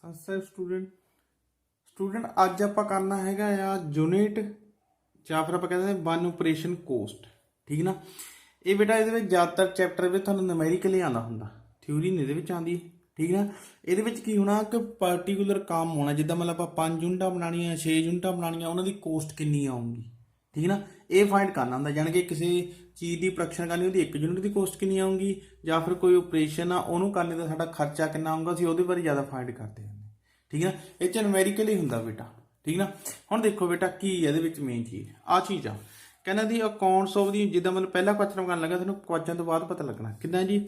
ਸਤਿ ਸਟੂਡੈਂਟ ਅੱਜ ਆਪਾਂ ਕਰਨਾ ਹੈਗਾ ਆ ਯੂਨਿਟ ਜਾਂ ਫਿਰ ਆਪਾਂ ਕਹਿੰਦੇ ਨੇ ਵਨ ਆਪਰੇਸ਼ਨ ਕੋਸਟ। ਠੀਕ ਨਾ। ਇਹ ਬੇਟਾ ਇਹਦੇ ਵਿੱਚ ਜ਼ਿਆਦਾਤਰ ਚੈਪਟਰ ਵਿੱਚ ਤੁਹਾਨੂੰ ਨਿਊਮੈਰੀਕਲੀ ਆਉਂਦਾ ਹੁੰਦਾ, ਥਿਊਰੀ ਨਹੀਂ ਇਹਦੇ ਵਿੱਚ ਆਉਂਦੀ। ਠੀਕ ਨਾ। ਇਹਦੇ ਵਿੱਚ ਕੀ ਹੋਣਾ ਕਿ ਪਾਰਟੀਕੂਲਰ ਕੰਮ ਹੋਣਾ, ਜਿੱਦਾਂ ਮਤਲਬ ਆਪਾਂ 5 ਯੂਨਿਟਾਂ ਬਣਾਉਣੀਆਂ, 6 ਯੂਨਿਟਾਂ ਬਣਾਉਣੀਆਂ, ਉਹਨਾਂ ਦੀ ਕੋਸਟ ਕਿੰਨੀ ਆਊਗੀ। ਠੀਕ ਨਾ। ਇਹ ਫਾਈਂਡ ਕਰਨਾ ਹੁੰਦਾ, ਜਾਣੀ ਕਿ ਕਿਸੇ ਚੀਜ਼ ਦੀ ਪ੍ਰੋਡਕਸ਼ਨ ਕਰਨੀ, ਉਹਦੀ 1 ਯੂਨਿਟ ਦੀ ਕੋਸਟ ਕਿੰਨੀ ਆਊਗੀ, ਜਾਂ ਫਿਰ ਕੋਈ ਆਪਰੇਸ਼ਨ ਆ ਉਹਨੂੰ ਕਰਨੇ ਦਾ ਸਾਡਾ ਖਰਚਾ ਕਿੰਨਾ ਆਊਗਾ, ਅਸੀਂ ਉਹਦੇ ਬਾਰੇ ਜ਼ਿਆਦਾ ਫਾਈਂਡ ਕਰਦੇ ਹਾਂ। ਠੀਕ ਹੈ, ਇਹ 'ਚ ਨਿਊਮੈਰੀਕਲੀ ਹੁੰਦਾ ਬੇਟਾ। ਠੀਕ ਨਾ। ਹੁਣ ਦੇਖੋ ਬੇਟਾ ਕੀ ਇਹਦੇ ਵਿੱਚ ਮੇਨ ਚੀਜ਼ ਆਹ ਚੀਜ਼ ਆ, ਕਹਿੰਦਾ ਦੀ ਅਕਾਊਂਟਸ ਆਫ ਦੀ, ਜਿੱਦਾਂ ਮਤਲਬ ਪਹਿਲਾ ਕੁਐਸਚਨ ਕਰਨ ਲੱਗਾ ਤੁਹਾਨੂੰ ਕੁਐਸਚਨ ਤੋਂ ਬਾਅਦ ਪਤਾ ਲੱਗਣਾ ਕਿੱਦਾਂ ਜੀ।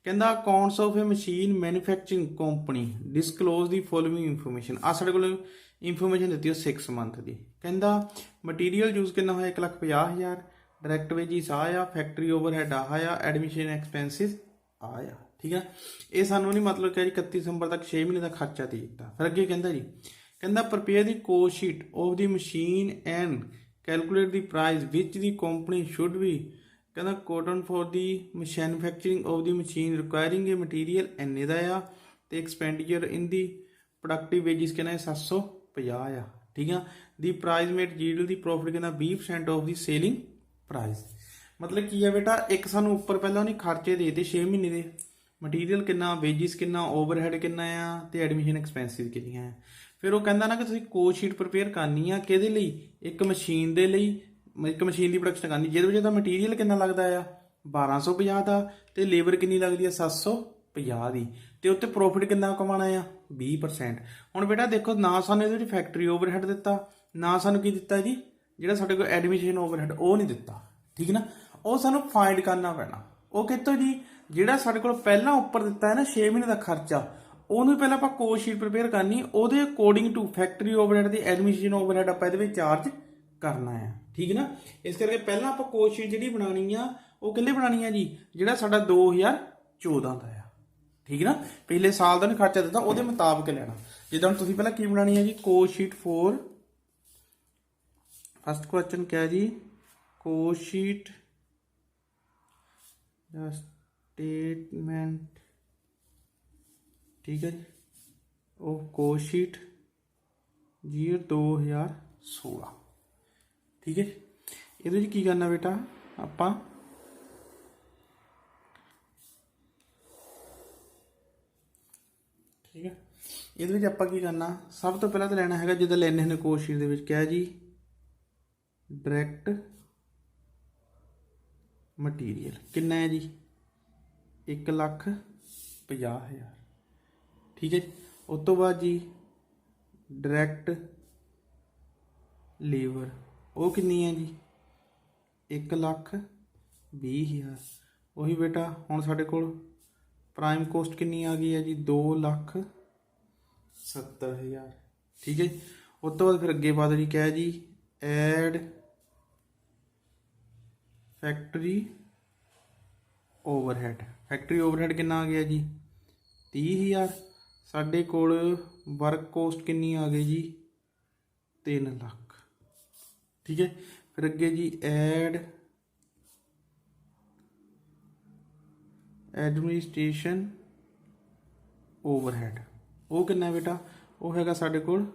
ਕਹਿੰਦਾ accounts of A machine manufacturing company disclose the following information. ਆ ਸਾਡੇ ਕੋਲ ਇਨਫੋਰਮੇਸ਼ਨ ਦਿੱਤੀ ਉਹ 6 ਮੰਥ ਦੀ। ਕਹਿੰਦਾ ਮਟੀਰੀਅਲ ਯੂਜ਼ ਕਿੰਨਾ ਹੋਇਆ, 1,50,000, ਡਾਇਰੈਕਟ ਵੇਜਿਸ ਆ, ਫੈਕਟਰੀ ਓਵਰਹੈਡ ਆ, ਐਡਮਿਸ਼ਨ ਐਕਸਪੈਂਸਿਸ ਆ। ਠੀਕ ਹੈ, ਇਹ ਸਾਨੂੰ ਨਹੀਂ ਮਤਲਬ ਕਿ 31 ਦਸੰਬਰ ਤੱਕ 6 ਮਹੀਨੇ ਦਾ ਖਰਚਾ ਦੇ ਦਿੱਤਾ। ਫਿਰ ਅੱਗੇ ਕਹਿੰਦਾ ਜੀ, ਕਹਿੰਦਾ prepare the cost sheet of the machine and calculate the price which the company should be, ਕਹਿੰਦਾ quoted for the manufacturing of the machine requiring a material ਇੰਨੇ ਦਾ ਆ, ਤੇ expenditure in the productive wages ਕਹਿੰਦਾ 750 ਆ। ਠੀਕ ਆ। ਦੀ price ਮੇਟ ਜੀਡਲ ਦੀ profit ਕਹਿੰਦਾ 20% ਆਫ ਦੀ ਸੇਲਿੰਗ ਪ੍ਰਾਈਸ। ਮਤਲਬ ਕੀ ਆ ਬੇਟਾ, ਇੱਕ ਸਾਨੂੰ ਉੱਪਰ ਪਹਿਲਾਂ ਉਹਨੇ ਖਰਚੇ ਦੇ ਦਿੱਤੇ 6 ਮਹੀਨੇ ਦੇ, ਮਟੀਰੀਅਲ ਕਿੰਨਾ, ਵੇਜਿਸ ਕਿੰਨਾ, ਓਵਰਹੈਡ ਕਿੰਨਾ ਆ, ਤੇ ਐਡਮਿਸ਼ਨ ਐਕਸਪੈਂਸਿਸ ਕਿੰਨੀਆਂ ਆ। ਫਿਰ ਉਹ ਕਹਿੰਦਾ ਨਾ ਕਿ ਤੁਸੀਂ ਕੋਸਟ ਸ਼ੀਟ ਪ੍ਰਪੇਅਰ ਕਰਨੀ ਆ ਕਿਹਦੇ ਲਈ, ਇੱਕ ਮਸ਼ੀਨ ਦੇ ਲਈ, ਇੱਕ ਮਸ਼ੀਨ ਦੀ ਪ੍ਰੋਡਕਸ਼ਨ ਕਰਨੀ, ਜਿਹਦੇ ਵਿੱਚ ਤਾਂ ਮਟੀਰੀਅਲ ਕਿੰਨਾ ਲੱਗਦਾ ਆ 1250 ਦਾ, ਤੇ ਲੇਬਰ ਕਿੰਨੀ ਲੱਗਦੀ ਆ 750 ਦੀ, ਤੇ ਉੱਤੇ ਪ੍ਰੋਫਿਟ ਕਿੰਨਾ ਕਮਾਉਣਾ ਆ 20%। ਹੁਣ ਬੇਟਾ ਦੇਖੋ, ਨਾ ਸਾਨੂੰ ਇਹਦੇ ਵਿੱਚ ਫੈਕਟਰੀ ਓਵਰਹੈਡ ਦਿੱਤਾ, ਨਾ ਸਾਨੂੰ ਕੀ ਦਿੱਤਾ ਜੀ, ਜਿਹੜਾ ਸਾਡੇ ਕੋਲ ਐਡਮਿਸ਼ਨ ਓਵਰਹੈਡ ਉਹ ਨਹੀਂ ਦਿੱਤਾ। ਠੀਕ ਨਾ। ਉਹ ਸਾਨੂੰ ਫਾਈਂਡ ਕਰਨਾ ਪੈਣਾ। ਉਹ ਕਿੱਥੋਂ ਜੀ, ਜਿਹੜਾ ਸਾਡੇ ਕੋਲ ਪਹਿਲਾਂ ਉੱਪਰ ਦਿੱਤਾ ਹੈ ਨਾ 6 ਮਹੀਨੇ ਦਾ ਖਰਚਾ, ਉਹਨੂੰ ਪਹਿਲਾਂ ਆਪਾਂ ਕੋਸਟ ਸ਼ੀਟ ਪ੍ਰਪੇਅਰ ਕਰਨੀ, ਉਹਦੇ according to factory overhead the admission overhead ਆਪਾਂ ਇਹਦੇ ਵਿੱਚ ਚਾਰਜ ਕਰਨਾ ਆ। ਠੀਕ ਨਾ। ਇਸ ਕਰਕੇ ਪਹਿਲਾਂ ਆਪਾਂ ਕੋਸਟ ਸ਼ੀਟ ਜਿਹੜੀ ਬਣਾਉਣੀ ਆ ਉਹ ਕਿੰਨੇ ਬਣਾਉਣੀ ਆ ਜੀ, ਜਿਹੜਾ ਸਾਡਾ 2014 ਦਾ ਆ। ਠੀਕ ਨਾ। ਪਿਛਲੇ ਸਾਲ ਦਾ ਨਹੀਂ ਖਰਚਾ ਦਿੱਤਾ, ਉਹਦੇ ਮੁਤਾਬਕ ਲੈਣਾ। ਜਿੱਦਾਂ ਹੁਣ ਤੁਸੀਂ ਪਹਿਲਾਂ ਕੀ ਬਣਾਉਣੀ ਹੈ ਜੀ, cost sheet for, first question ਕਿਹਾ ਜੀ, ਕੋਸਟ ਸ਼ੀਟ ਦਾ ਸਟੇਟਮੈਂਟ। ਠੀਕ ਹੈ ਜੀ, ਉਹ ਕੋਸਟ ਸ਼ੀਟ year 2016। ਠੀਕ ਹੈ, ਇਹਦੇ ਵਿੱਚ ਕੀ ਕਰਨਾ ਬੇਟਾ, ਆਪਾਂ ਠੀਕ ਹੈ, ਇਹਦੇ ਵਿੱਚ ਆਪਾਂ ਕੀ ਕਰਨਾ, ਸਭ ਤੋਂ ਪਹਿਲਾਂ ਤਾਂ ਲੈਣਾ ਹੈਗਾ, ਜਿੱਦਾਂ ਲੈਣੇ ਨੇ ਕੋਸਟ ਸ਼ੀਟ ਦੇ ਵਿੱਚ ਕਿਹਾ ਜੀ, ਡਾਇਰੈਕਟ ਮਟੀਰੀਅਲ ਕਿੰਨਾ ਹੈ ਜੀ, 1,50,000। ਠੀਕ ਹੈ ਜੀ। ਉਸ ਤੋਂ ਬਾਅਦ ਜੀ ਡਾਇਰੈਕਟ ਲੇਬਰ ਉਹ ਕਿੰਨੀ ਹੈ ਜੀ, 1,20,000। ਉਹੀ ਬੇਟਾ ਹੁਣ ਸਾਡੇ ਕੋਲ ਪ੍ਰਾਈਮ ਕੋਸਟ ਕਿੰਨੀ ਆ ਗਈ ਹੈ ਜੀ, 2,70,000। ਠੀਕ ਹੈ ਜੀ। ਉਸ ਤੋਂ ਬਾਅਦ ਫਿਰ ਅੱਗੇ ਬਾਅਦ ਜੀ ਕਿਹਾ ਜੀ, add factory overhead. Factory overhead ਕਿੰਨਾ ਆ ਗਿਆ ਜੀ, 30,000। ਸਾਡੇ ਕੋਲ ਵਰਕ ਕੋਸਟ ਕਿੰਨੀ ਆ ਗਈ ਜੀ, 3 ਲੱਖ। ਠੀਕ ਹੈ। ਫਿਰ ਅੱਗੇ ਜੀ ਐਡ ਐਡਮਿਨਿਸਟ੍ਰੇਸ਼ਨ ਓਵਰਹੈਡ, ਉਹ ਕਿੰਨਾ ਬੇਟਾ, ਉਹ ਹੈਗਾ ਸਾਡੇ ਕੋਲ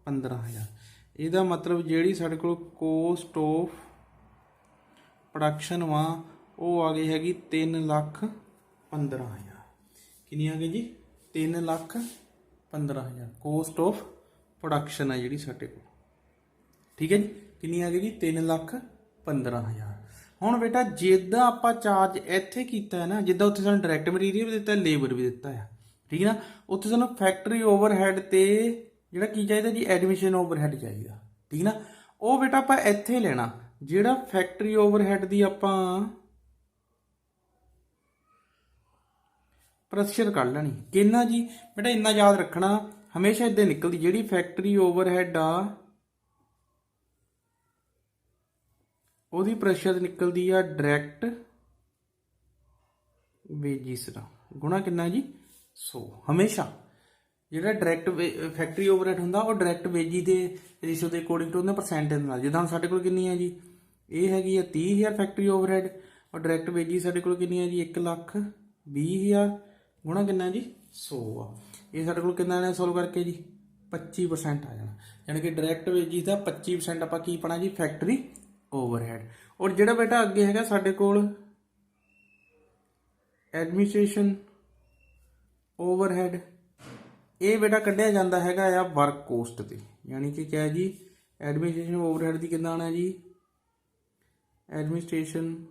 15,000। ਇਹਦਾ ਮਤਲਬ ਜਿਹੜੀ ਸਾਡੇ ਕੋਲ ਕੋਸਟ ਆਫ ਪ੍ਰੋਡਕਸ਼ਨ ਵਾ ਉਹ ਆ ਗਈ ਹੈਗੀ 3,15,000। ਕਿੰਨੀ ਆ ਗਈ ਜੀ, 3,15,000 ਕੋਸਟ ਆਫ ਪ੍ਰੋਡਕਸ਼ਨ ਹੈ ਜਿਹੜੀ ਸਾਡੇ ਕੋਲ। ਠੀਕ ਹੈ ਜੀ। ਕਿੰਨੀ ਆ ਗਈ ਜੀ, 3,15,000। ਹੁਣ ਬੇਟਾ ਜਿੱਦਾਂ ਆਪਾਂ ਚਾਰਜ ਇੱਥੇ ਕੀਤਾ ਹੈ ਨਾ, ਜਿੱਦਾਂ ਉੱਥੇ ਸਾਨੂੰ ਡਾਇਰੈਕਟ ਮਟੀਰੀਅਲ ਵੀ ਦਿੱਤਾ, ਲੇਬਰ ਵੀ ਦਿੱਤਾ ਆ। ਠੀਕ ਹੈ ਨਾ। ਉੱਥੇ ਸਾਨੂੰ ਫੈਕਟਰੀ ਓਵਰਹੈਡ ਤੇ ਜਿਹੜਾ ਕੀ ਚਾਹੀਦਾ ਜੀ, ਐਡਮਿਸ਼ਨ ਓਵਰਹੈਡ ਚਾਹੀਦਾ। ਠੀਕ ਨਾ। ਉਹ ਬੇਟਾ ਆਪਾਂ ਇੱਥੇ ਲੈਣਾ, ਜਿਹੜਾ ਫੈਕਟਰੀ ਓਵਰਹੈਡ ਦੀ ਆਪਾਂ ਪ੍ਰੋਸੀਜਰ ਕੱਢ ਲੈਣੀ। ਕਿੰਨਾ ਜੀ ਬੇਟਾ, ਇੰਨਾ ਯਾਦ ਰੱਖਣਾ, ਹਮੇਸ਼ਾ ਇੱਦਾਂ ਨਿਕਲਦੀ, ਜਿਹੜੀ ਫੈਕਟਰੀ ਓਵਰਹੈਡ ਆ ਉਹਦੀ ਪ੍ਰੋਸੀਜਰ ਨਿਕਲਦੀ ਆ ਡਾਇਰੈਕਟ ਵੇਜਿਸ ਦਾ ਗੁਣਾ ਕਿੰਨਾ ਜੀ, 100। ਹਮੇਸ਼ਾ ਜਿਹੜਾ ਡਾਇਰੈਕਟ ਫੈਕਟਰੀ ਓਵਰਹੈਡ ਹੁੰਦਾ ਉਹ ਡਾਇਰੈਕਟ ਵੇਜੀ ਦੇ ਰੇਸ਼ੋ ਦੇ ਅਕੋਰਡਿੰਗ ਟੂ ਉਹਦੇ ਪਰਸੈਂਟੇਜ ਨਾਲ। ਜਿੱਦਾਂ ਹੁਣ ਸਾਡੇ ਕੋਲ ਕਿੰਨੀ ਹੈ ਜੀ, ਇਹ ਹੈਗੀ ਆ 30,000 ਫੈਕਟਰੀ ਓਵਰਹੈਡ, ਔਰ ਡਾਇਰੈਕਟ ਵੇਜੀ ਸਾਡੇ ਕੋਲ ਕਿੰਨੀ ਹੈ ਜੀ, 1,20,000 ਗੁਣਾ ਕਿੰਨਾ ਜੀ, 100 ਆ। ਇਹ ਸਾਡੇ ਕੋਲ ਕਿੰਨਾ ਆਣਾ ਸੋਲਵ ਕਰਕੇ ਜੀ 25% ਆ ਜਾਣਾ, ਯਾਨੀ ਕਿ ਡਾਇਰੈਕਟ ਵੇਜਿਸ ਦਾ 25% ਆਪਾਂ ਕੀ ਪਾਣਾ ਜੀ ਫੈਕਟਰੀ ਓਵਰਹੈਡ। ਔਰ ਜਿਹੜਾ ਬੇਟਾ ਅੱਗੇ ਹੈਗਾ ਸਾਡੇ ਕੋਲ ਐਡਮਿਨਿਸਟ੍ਰੇਸ਼ਨ ਓਵਰਹੈਡ, ਇਹ ਬੇਟਾ ਕੱਢਿਆ ਜਾਂਦਾ ਹੈਗਾ ਆ ਵਰਕ ਕੋਸਟ ਤੇ, ਯਾਨੀ ਕਿ ਕਿਆ ਜੀ ਐਡਮਿਨਿਸਟ੍ਰੇਸ਼ਨ ਓਵਰਹੈਡ ਦੀ ਕਿੰਨਾ ਆਣਾ ਜੀ ਐਡਮਿਨਿਸਟ੍ਰੇਸ਼ਨ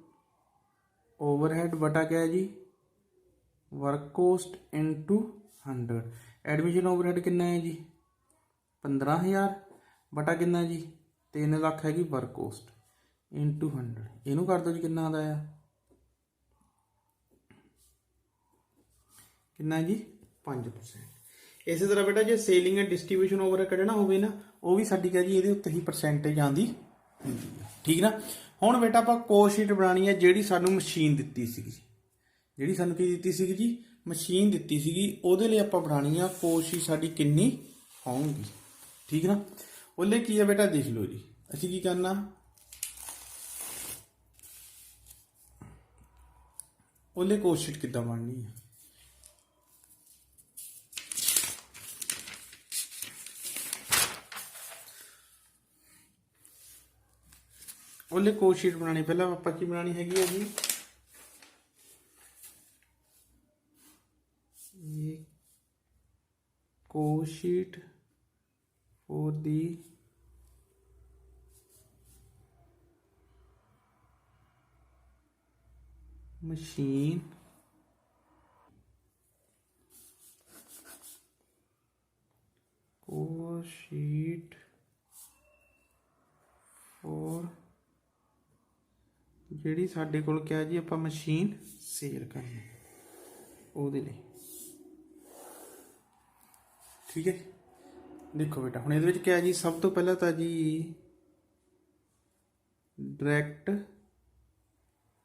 ਓਵਰਹੈਡ ਬਟਾ ਕਿਆ ਜੀ work cost into 100। Admission overhead कितना है जी 15,000 बटा कितना जी 3 लाख हैगी वर्क कोस्ट इंटू 100। इनू कर दो जी कितना आता है कितना जी 5%। इस तरह बेटा जो सेलिंग एंड डिस्ट्रीब्यूशन ओवरहेड कढ़ना होवे ना वो भी साडी कह जी ये उत्ते ही परसेंटेज आती ठीक ना। हुण बेटा आपां कोस्ट शीट बनानी है जिहड़ी सानू मशीन दित्ती सीगी, ਜਿਹੜੀ ਸਾਨੂੰ ਕੀ ਦਿੱਤੀ ਸੀਗੀ ਜੀ ਮਸ਼ੀਨ ਦਿੱਤੀ ਸੀਗੀ, ਉਹਦੇ ਲਈ ਆਪਾਂ ਬਣਾਉਣੀ ਆ ਕੋਸ਼ਿਸ਼ ਸਾਡੀ ਕਿੰਨੀ ਹੋਊਗੀ ਠੀਕ ਨਾ। ਉਹਲੇ ਕੀ ਆ ਬੇਟਾ ਦੇਖ ਲਓ ਜੀ, ਅਸੀਂ ਕੀ ਕਰਨਾ ਉਹਲੇ ਕੋਸ਼ਿਸ਼ ਕਿੱਦਾਂ ਬਣਨੀ ਹੈ। ਉਹਲੇ ਕੋਸ਼ਿਸ਼ ਬਣਾਣੀ ਪਹਿਲਾਂ ਆਪਾਂ ਕੀ ਬਣਾਣੀ ਹੈਗੀ ਆ ਜੀ cost sheet for the machine cost sheet for ਜਿਹੜੀ ਸਾਡੇ ਕੋਲ ਕਿਹਾ ਜੀ ਆਪਾਂ ਮਸ਼ੀਨ ਸੇਲ ਕਰਨੀ ਉਹਦੇ ਲਈ ठीक है। देखो बेटा हुण इहदे विच क्या जी सब तो पहला तो जी डायरैक्ट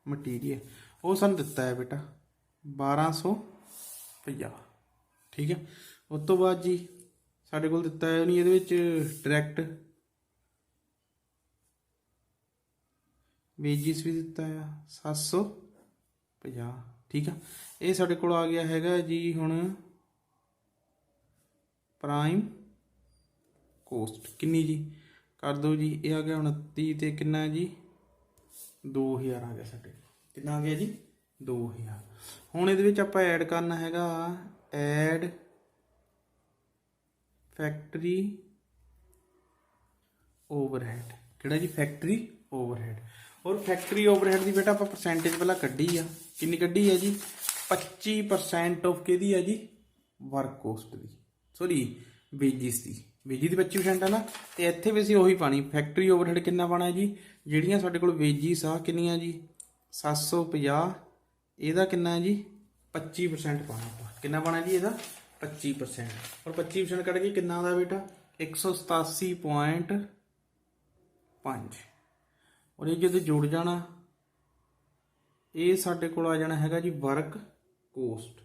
मटीरियल वो सानूं दिता है बेटा 1250 ठीक है। उस तो बाद जी साडे कोल दिता है नहीं इहदे विच डायरैक्ट वेजिस भी दिता है 750 ठीक है। ये साडे कोल आ गया हैगा जी हुण प्राइम कोस्ट किन्नी जी कर दो जी ये आ गया 29 ते कितना जी 2000 आ गया साडे कितना आ गया जी 2000। हुण इहदे विच आपां ऐड करना हैगा ऐड फैक्टरी ओवरहेड किहड़ा जी फैक्टरी ओवरहेड। और फैक्टरी ओवरहेड की बेटा आपां परसेंटेज पहला कड्ढी आ किन्नी कड्ढी है जी 25% ऑफ किहदी है जी वर्क कोस्ट की सॉरी वेजिस की 25% है ना। तो इत्थे भी असीं उही पानी फैक्टरी ओवरहेड कितना पाना जी जिहड़ियां साडे कोल वेजिस आ किन्नियां जी 750 इहदा कितना है जी 25% पाना आपां कितना पाना जी इहदा 25% और 25% कट के कितना आदा बेटा 187.5 और ये जो जुड़ जाना ये साडे कोल आ जाना हैगा जी वर्क कोस्ट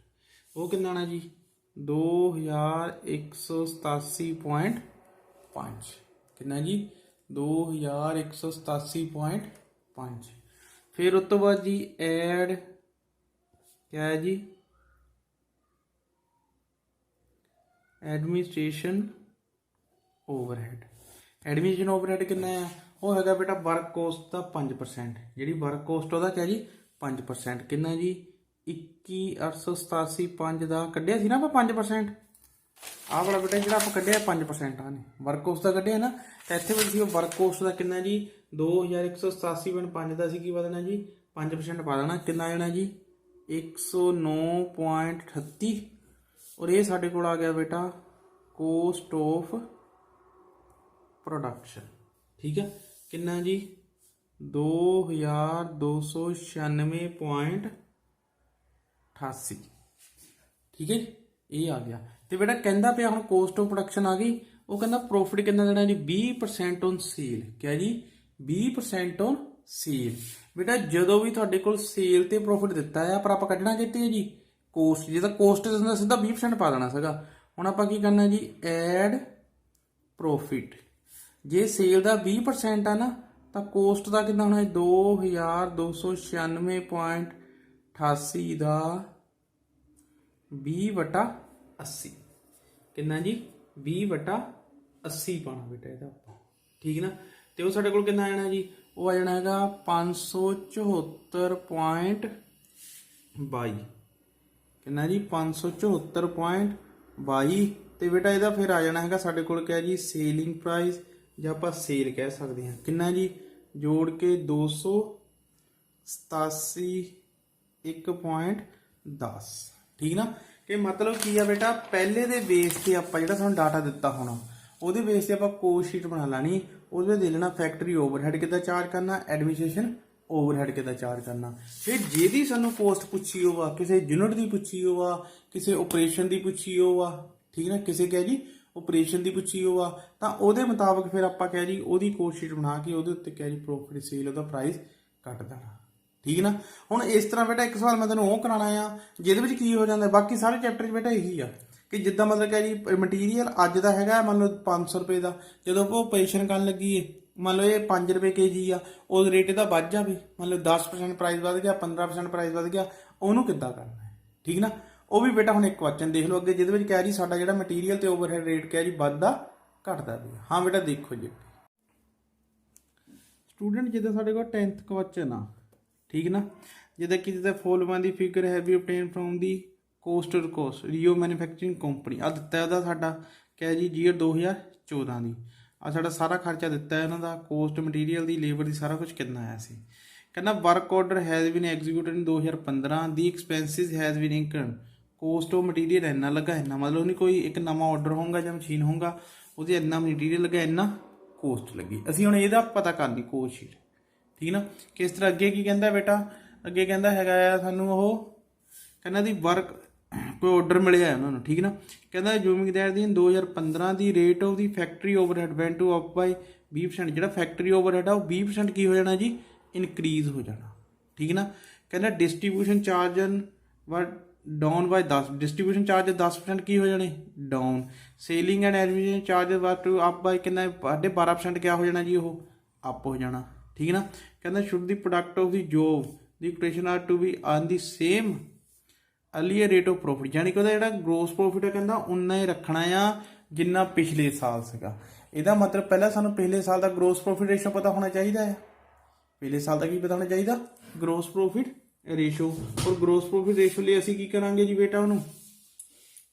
वो कितना आना जी 2187.5 कितना जी 2187.5। फिर उस तो बाद जी ऐड क्या है जी एडमिनिस्ट्रेशन ओवरहेड। एडमिनिस्ट्रेशन ओवरहेड कितना है वो हैगा बेटा वर्क कोस्ट का 5% जी वर्क कोस्ट वह क्या जी 5% कितना जी 21,887.5 का कढ़िया सी ना आप 5% आ वाला बेटा जो आप कढ़िया 5% आने वर्क कोस्ट का कढ़िया ना तो इतने वर्क कोस्ट का कितना जी 2187.5 का की पा देना जी 5% पा देना कितना आना जी 109.38 और ये साढ़े को आ गया बेटा कोस्ट ऑफ प्रोडक्शन ठीक है कितना जी 2296.88 ठीक है ये आ गया। तो बेटा कहता पे हम कोस्ट ऑफ प्रोडक्शन आ गई वो कहना प्रॉफिट कितना देना जी 20% ऑन सेल क्या जी 20% ऑन सेल। बेटा जो भी थोड़े को सेल ते प्रॉफिट दिता है पर आप कढ़ना कितनी है जी कोस्ट जो कोस्ट सीधा 20% पा देना सगा हुण आपां की करना जी ऐड प्रॉफिट जे सेल का 20% है ना तो कोस्ट का कितना होना है 2296.88 का 20/80 ਕਿੰਨਾ ਜੀ 20/80 ਪਾਉਣਾ ਬੇਟਾ ਇਹਦਾ ਆਪਾਂ, ਠੀਕ ਨਾ। ਤੇ ਉਹ ਸਾਡੇ ਕੋਲ ਕਿੰਨਾ ਆ ਜਾਣਾ ਜੀ, ਉਹ ਆ ਜਾਣਾ ਹੈਗਾ 574.22, ਕਿੰਨਾ ਜੀ 574.22। ਤੇ ਬੇਟਾ ਇਹਦਾ ਫਿਰ ਆ ਜਾਣਾ ਹੈਗਾ ਸਾਡੇ ਕੋਲ ਕਿਆ ਜੀ ਸੇਲਿੰਗ ਪ੍ਰਾਈਸ, ਜਾਂ ਆਪਾਂ ਸੇਲ ਕਹਿ ਸਕਦੇ ਹਾਂ, ਕਿੰਨਾ ਜੀ ਜੋੜ ਕੇ 287.1.10, ਠੀਕ ਨਾ। ਕਿ ਮਤਲਬ ਕੀ ਆ ਬੇਟਾ, ਪਹਿਲੇ ਦੇ ਬੇਸ ਤੇ ਆਪਾਂ ਜਿਹੜਾ ਸਾਨੂੰ ਡਾਟਾ ਦਿੱਤਾ ਹੋਣਾ ਉਹਦੇ ਬੇਸ ਤੇ ਆਪਾਂ ਕੋਸਟ ਸ਼ੀਟ ਬਣਾ ਲੈਣੀ, ਉਹਦੇ ਵਿੱਚ ਦੇ ਲੈਣਾ ਫੈਕਟਰੀ ਓਵਰਹੈਡ ਕਿੱਦਾਂ ਚਾਰਜ ਕਰਨਾ, ਐਡਮਿਨਿਸਟ੍ਰੇਸ਼ਨ ਓਵਰਹੈਡ ਕਿੱਦਾਂ ਚਾਰਜ ਕਰਨਾ। ਫਿਰ ਜਿਹਦੀ ਸਾਨੂੰ ਕੋਸਟ ਪੁੱਛੀ ਹੋਵਾ, ਕਿਸੇ ਯੂਨਿਟ ਦੀ ਪੁੱਛੀ ਹੋਵਾ, ਕਿਸੇ ਆਪਰੇਸ਼ਨ ਦੀ ਪੁੱਛੀ ਹੋਵਾ, ਠੀਕ ਨਾ, ਕਿਸੇ ਕਹਿ ਜੀ ਆਪਰੇਸ਼ਨ ਦੀ ਪੁੱਛੀ ਹੋਵਾ, ਤਾਂ ਉਹਦੇ ਮੁਤਾਬਕ ਫਿਰ ਆਪਾਂ ਕਹਿ ਜੀ ਉਹਦੀ ਕੋਸਟ ਸ਼ੀਟ ਬਣਾ ਕੇ ਉਹਦੇ ਉੱਤੇ ਕਹਿ ਜੀ ਪ੍ਰੋਫਿਟ ਸੇਲ ਉਹਦਾ ਪ੍ਰਾਈਸ ਕੱਟ ਦੇਣਾ, ਠੀਕ ਨਾ। ਹੁਣ ਇਸ ਤਰ੍ਹਾਂ ਬੇਟਾ ਇੱਕ ਸਵਾਲ ਮੈਂ ਤੁਹਾਨੂੰ ਉਹ ਕਰਾਉਣਾ ਆ ਜਿਹਦੇ ਵਿੱਚ ਕੀ ਹੋ ਜਾਂਦਾ, ਬਾਕੀ ਸਾਰੇ ਚੈਪਟਰ 'ਚ ਬੇਟਾ ਇਹੀ ਆ ਕਿ ਜਿੱਦਾਂ ਮਤਲਬ ਕਿ ਜੀ ਮਟੀਰੀਅਲ ਅੱਜ ਦਾ ਹੈਗਾ ਮੰਨ ਲਓ 500 ਰੁਪਏ ਦਾ, ਜਦੋਂ ਆਪਾਂ ਆਪਰੇਸ਼ਨ ਕਰਨ ਲੱਗੀਏ ਮੰਨ ਲਓ ਇਹ 5 ਰੁਪਏ kg ਆ, ਉਹ ਰੇਟ ਇਹਦਾ ਵੱਧ ਜਾਵੇ, ਮੰਨ ਲਓ 10% ਪ੍ਰਾਈਸ ਵੱਧ ਗਿਆ, 15% ਪ੍ਰਾਈਸ ਵੱਧ ਗਿਆ, ਉਹਨੂੰ ਕਿੱਦਾਂ ਕਰਨਾ ਹੈ, ਠੀਕ ਨਾ। ਉਹ ਵੀ ਬੇਟਾ ਹੁਣ ਇੱਕ ਕੁਐਸਚਨ ਦੇਖ ਲਓ ਅੱਗੇ ਜਿਹਦੇ ਵਿੱਚ ਕਹਿ ਜੀ ਸਾਡਾ ਜਿਹੜਾ ਮਟੀਰੀਅਲ ਤੇ ਓਵਰਹੈਡ ਰੇਟ ਕਹਿ ਜੀ ਵੱਧਦਾ ਘਟਦਾ ਪਿਆ। ਹਾਂ ਬੇਟਾ ਦੇਖੋ ਜੀ ਸਟੂਡੈਂਟ, ਜਿੱਦਾਂ ਸਾਡੇ ਕੋਲ 10th ਕੁਐਸਚਨ ਆ, ਠੀਕ ਨਾ, ਜਿੱਦਾਂ ਕਿ ਜਿੱਦਾਂ ਫੋਲੋਇੰਗ ਦੀ ਫਿਗਰ ਹੈ ਵੀ obtained from ਦੀ ਕੋਸਟ ਔਰ ਕੋਸਟ ਰੀਓ ਮੈਨੂਫੈਕਚਰਿੰਗ ਕੰਪਨੀ, ਆ ਦਿੱਤਾ ਉਹਦਾ ਸਾਡਾ ਕਹਿ ਜੀ ਈਅਰ 2014 ਦੀ, ਆ ਸਾਡਾ ਸਾਰਾ ਖਰਚਾ ਦਿੱਤਾ ਹੈ ਇਹਨਾਂ ਦਾ, ਕੋਸਟ ਮਟੀਰੀਅਲ ਦੀ, ਲੇਬਰ ਦੀ, ਸਾਰਾ ਕੁਝ ਕਿੰਨਾ ਆਇਆ ਸੀ। ਕਹਿੰਦਾ work order has been executed in 2015, the expenses has been incurred, cost of material ਇੰਨਾ ਲੱਗਾ, ਇੰਨਾ ਮਤਲਬ ਨਹੀਂ ਕੋਈ ਇੱਕ ਨਵਾਂ ਆਰਡਰ ਹੋਊਗਾ ਜਾਂ ਮਸ਼ੀਨ ਹੋਊਗਾ ਉਹਦੇ ਇੰਨਾ ਮਟੀਰੀਅਲ ਲੱਗਾ, ਇੰਨਾ ਕੋਸਟ ਲੱਗੀ। ਅਸੀਂ ਹੁਣ ਇਹਦਾ ਪਤਾ ਕਰਨੀ ਕੋਸਟ ਸ਼ੀਟ, ਠੀਕ ਨਾ। ਕਿਸ ਤਰ੍ਹਾਂ ਅੱਗੇ ਕੀ ਕਹਿੰਦਾ ਬੇਟਾ, ਅੱਗੇ ਕਹਿੰਦਾ ਹੈਗਾ ਆ ਸਾਨੂੰ ਉਹ ਕਹਿੰਦਾ ਦੀ ਵਰਕ ਕੋਈ ਆਰਡਰ ਮਿਲਿਆ ਉਹਨਾਂ ਨੂੰ, ਠੀਕ ਨਾ। ਕਹਿੰਦਾ zooming that the 2015 the rate of the factory overhead went to up by 20%, ਜਿਹੜਾ ਫੈਕਟਰੀ ਓਵਰਹੈਡ ਆ ਉਹ 20% ਕੀ ਹੋ ਜਾਣਾ ਜੀ ਇਨਕਰੀਜ਼ ਹੋ ਜਾਣਾ, ਠੀਕ ਨਾ। ਕਹਿੰਦਾ ਡਿਸਟ੍ਰੀਬਿਊਸ਼ਨ ਚਾਰਜਨ ਵਰ ਡਾਊਨ ਬਾਈ 10, ਡਿਸਟ੍ਰੀਬਿਊਸ਼ਨ ਚਾਰਜ 10% ਕੀ ਹੋ ਜਾਣੇ down, selling and administration charge ਵਰ ਟੂ ਅਪ ਬਾਈ ਕਿੰਨਾ 12% ਕਿਆ ਹੋ ਜਾਣਾ ਜੀ ਉਹ ਅਪ ਹੋ ਜਾਣਾ, ਠੀਕ ਨਾ। ਕਹਿੰਦਾ should the product of the job the quotation R to be on the same earlier rate of profit, ਯਾਨੀ ਕਿ ਉਹਦਾ ਜਿਹੜਾ ਗ੍ਰੋਸ ਪ੍ਰੋਫਿਟ ਹੈ ਕਹਿੰਦਾ ਉਨਾ ਹੀ ਰੱਖਣਾ ਆ ਜਿੰਨਾ ਪਿਛਲੇ ਸਾਲ ਸੀਗਾ। ਇਹਦਾ ਮਤਲਬ ਪਹਿਲਾਂ ਸਾਨੂੰ ਪਿਛਲੇ ਸਾਲ ਦਾ ਗ੍ਰੋਸ ਪ੍ਰੋਫਿਟ ਰੇਸ਼ੋ ਪਤਾ ਹੋਣਾ ਚਾਹੀਦਾ ਹੈ, ਪਿਛਲੇ ਸਾਲ ਦਾ ਕੀ ਪਤਾ ਹੋਣਾ ਚਾਹੀਦਾ ਗ੍ਰੋਸ ਪ੍ਰੋਫਿਟ ਰੇਸ਼ੋ। ਔਰ ਗ੍ਰੋਸ ਪ੍ਰੋਫਿਟ ਰੇਸ਼ੋ ਲਈ ਅਸੀਂ ਕੀ ਕਰਾਂਗੇ ਜੀ ਬੇਟਾ, ਉਹਨੂੰ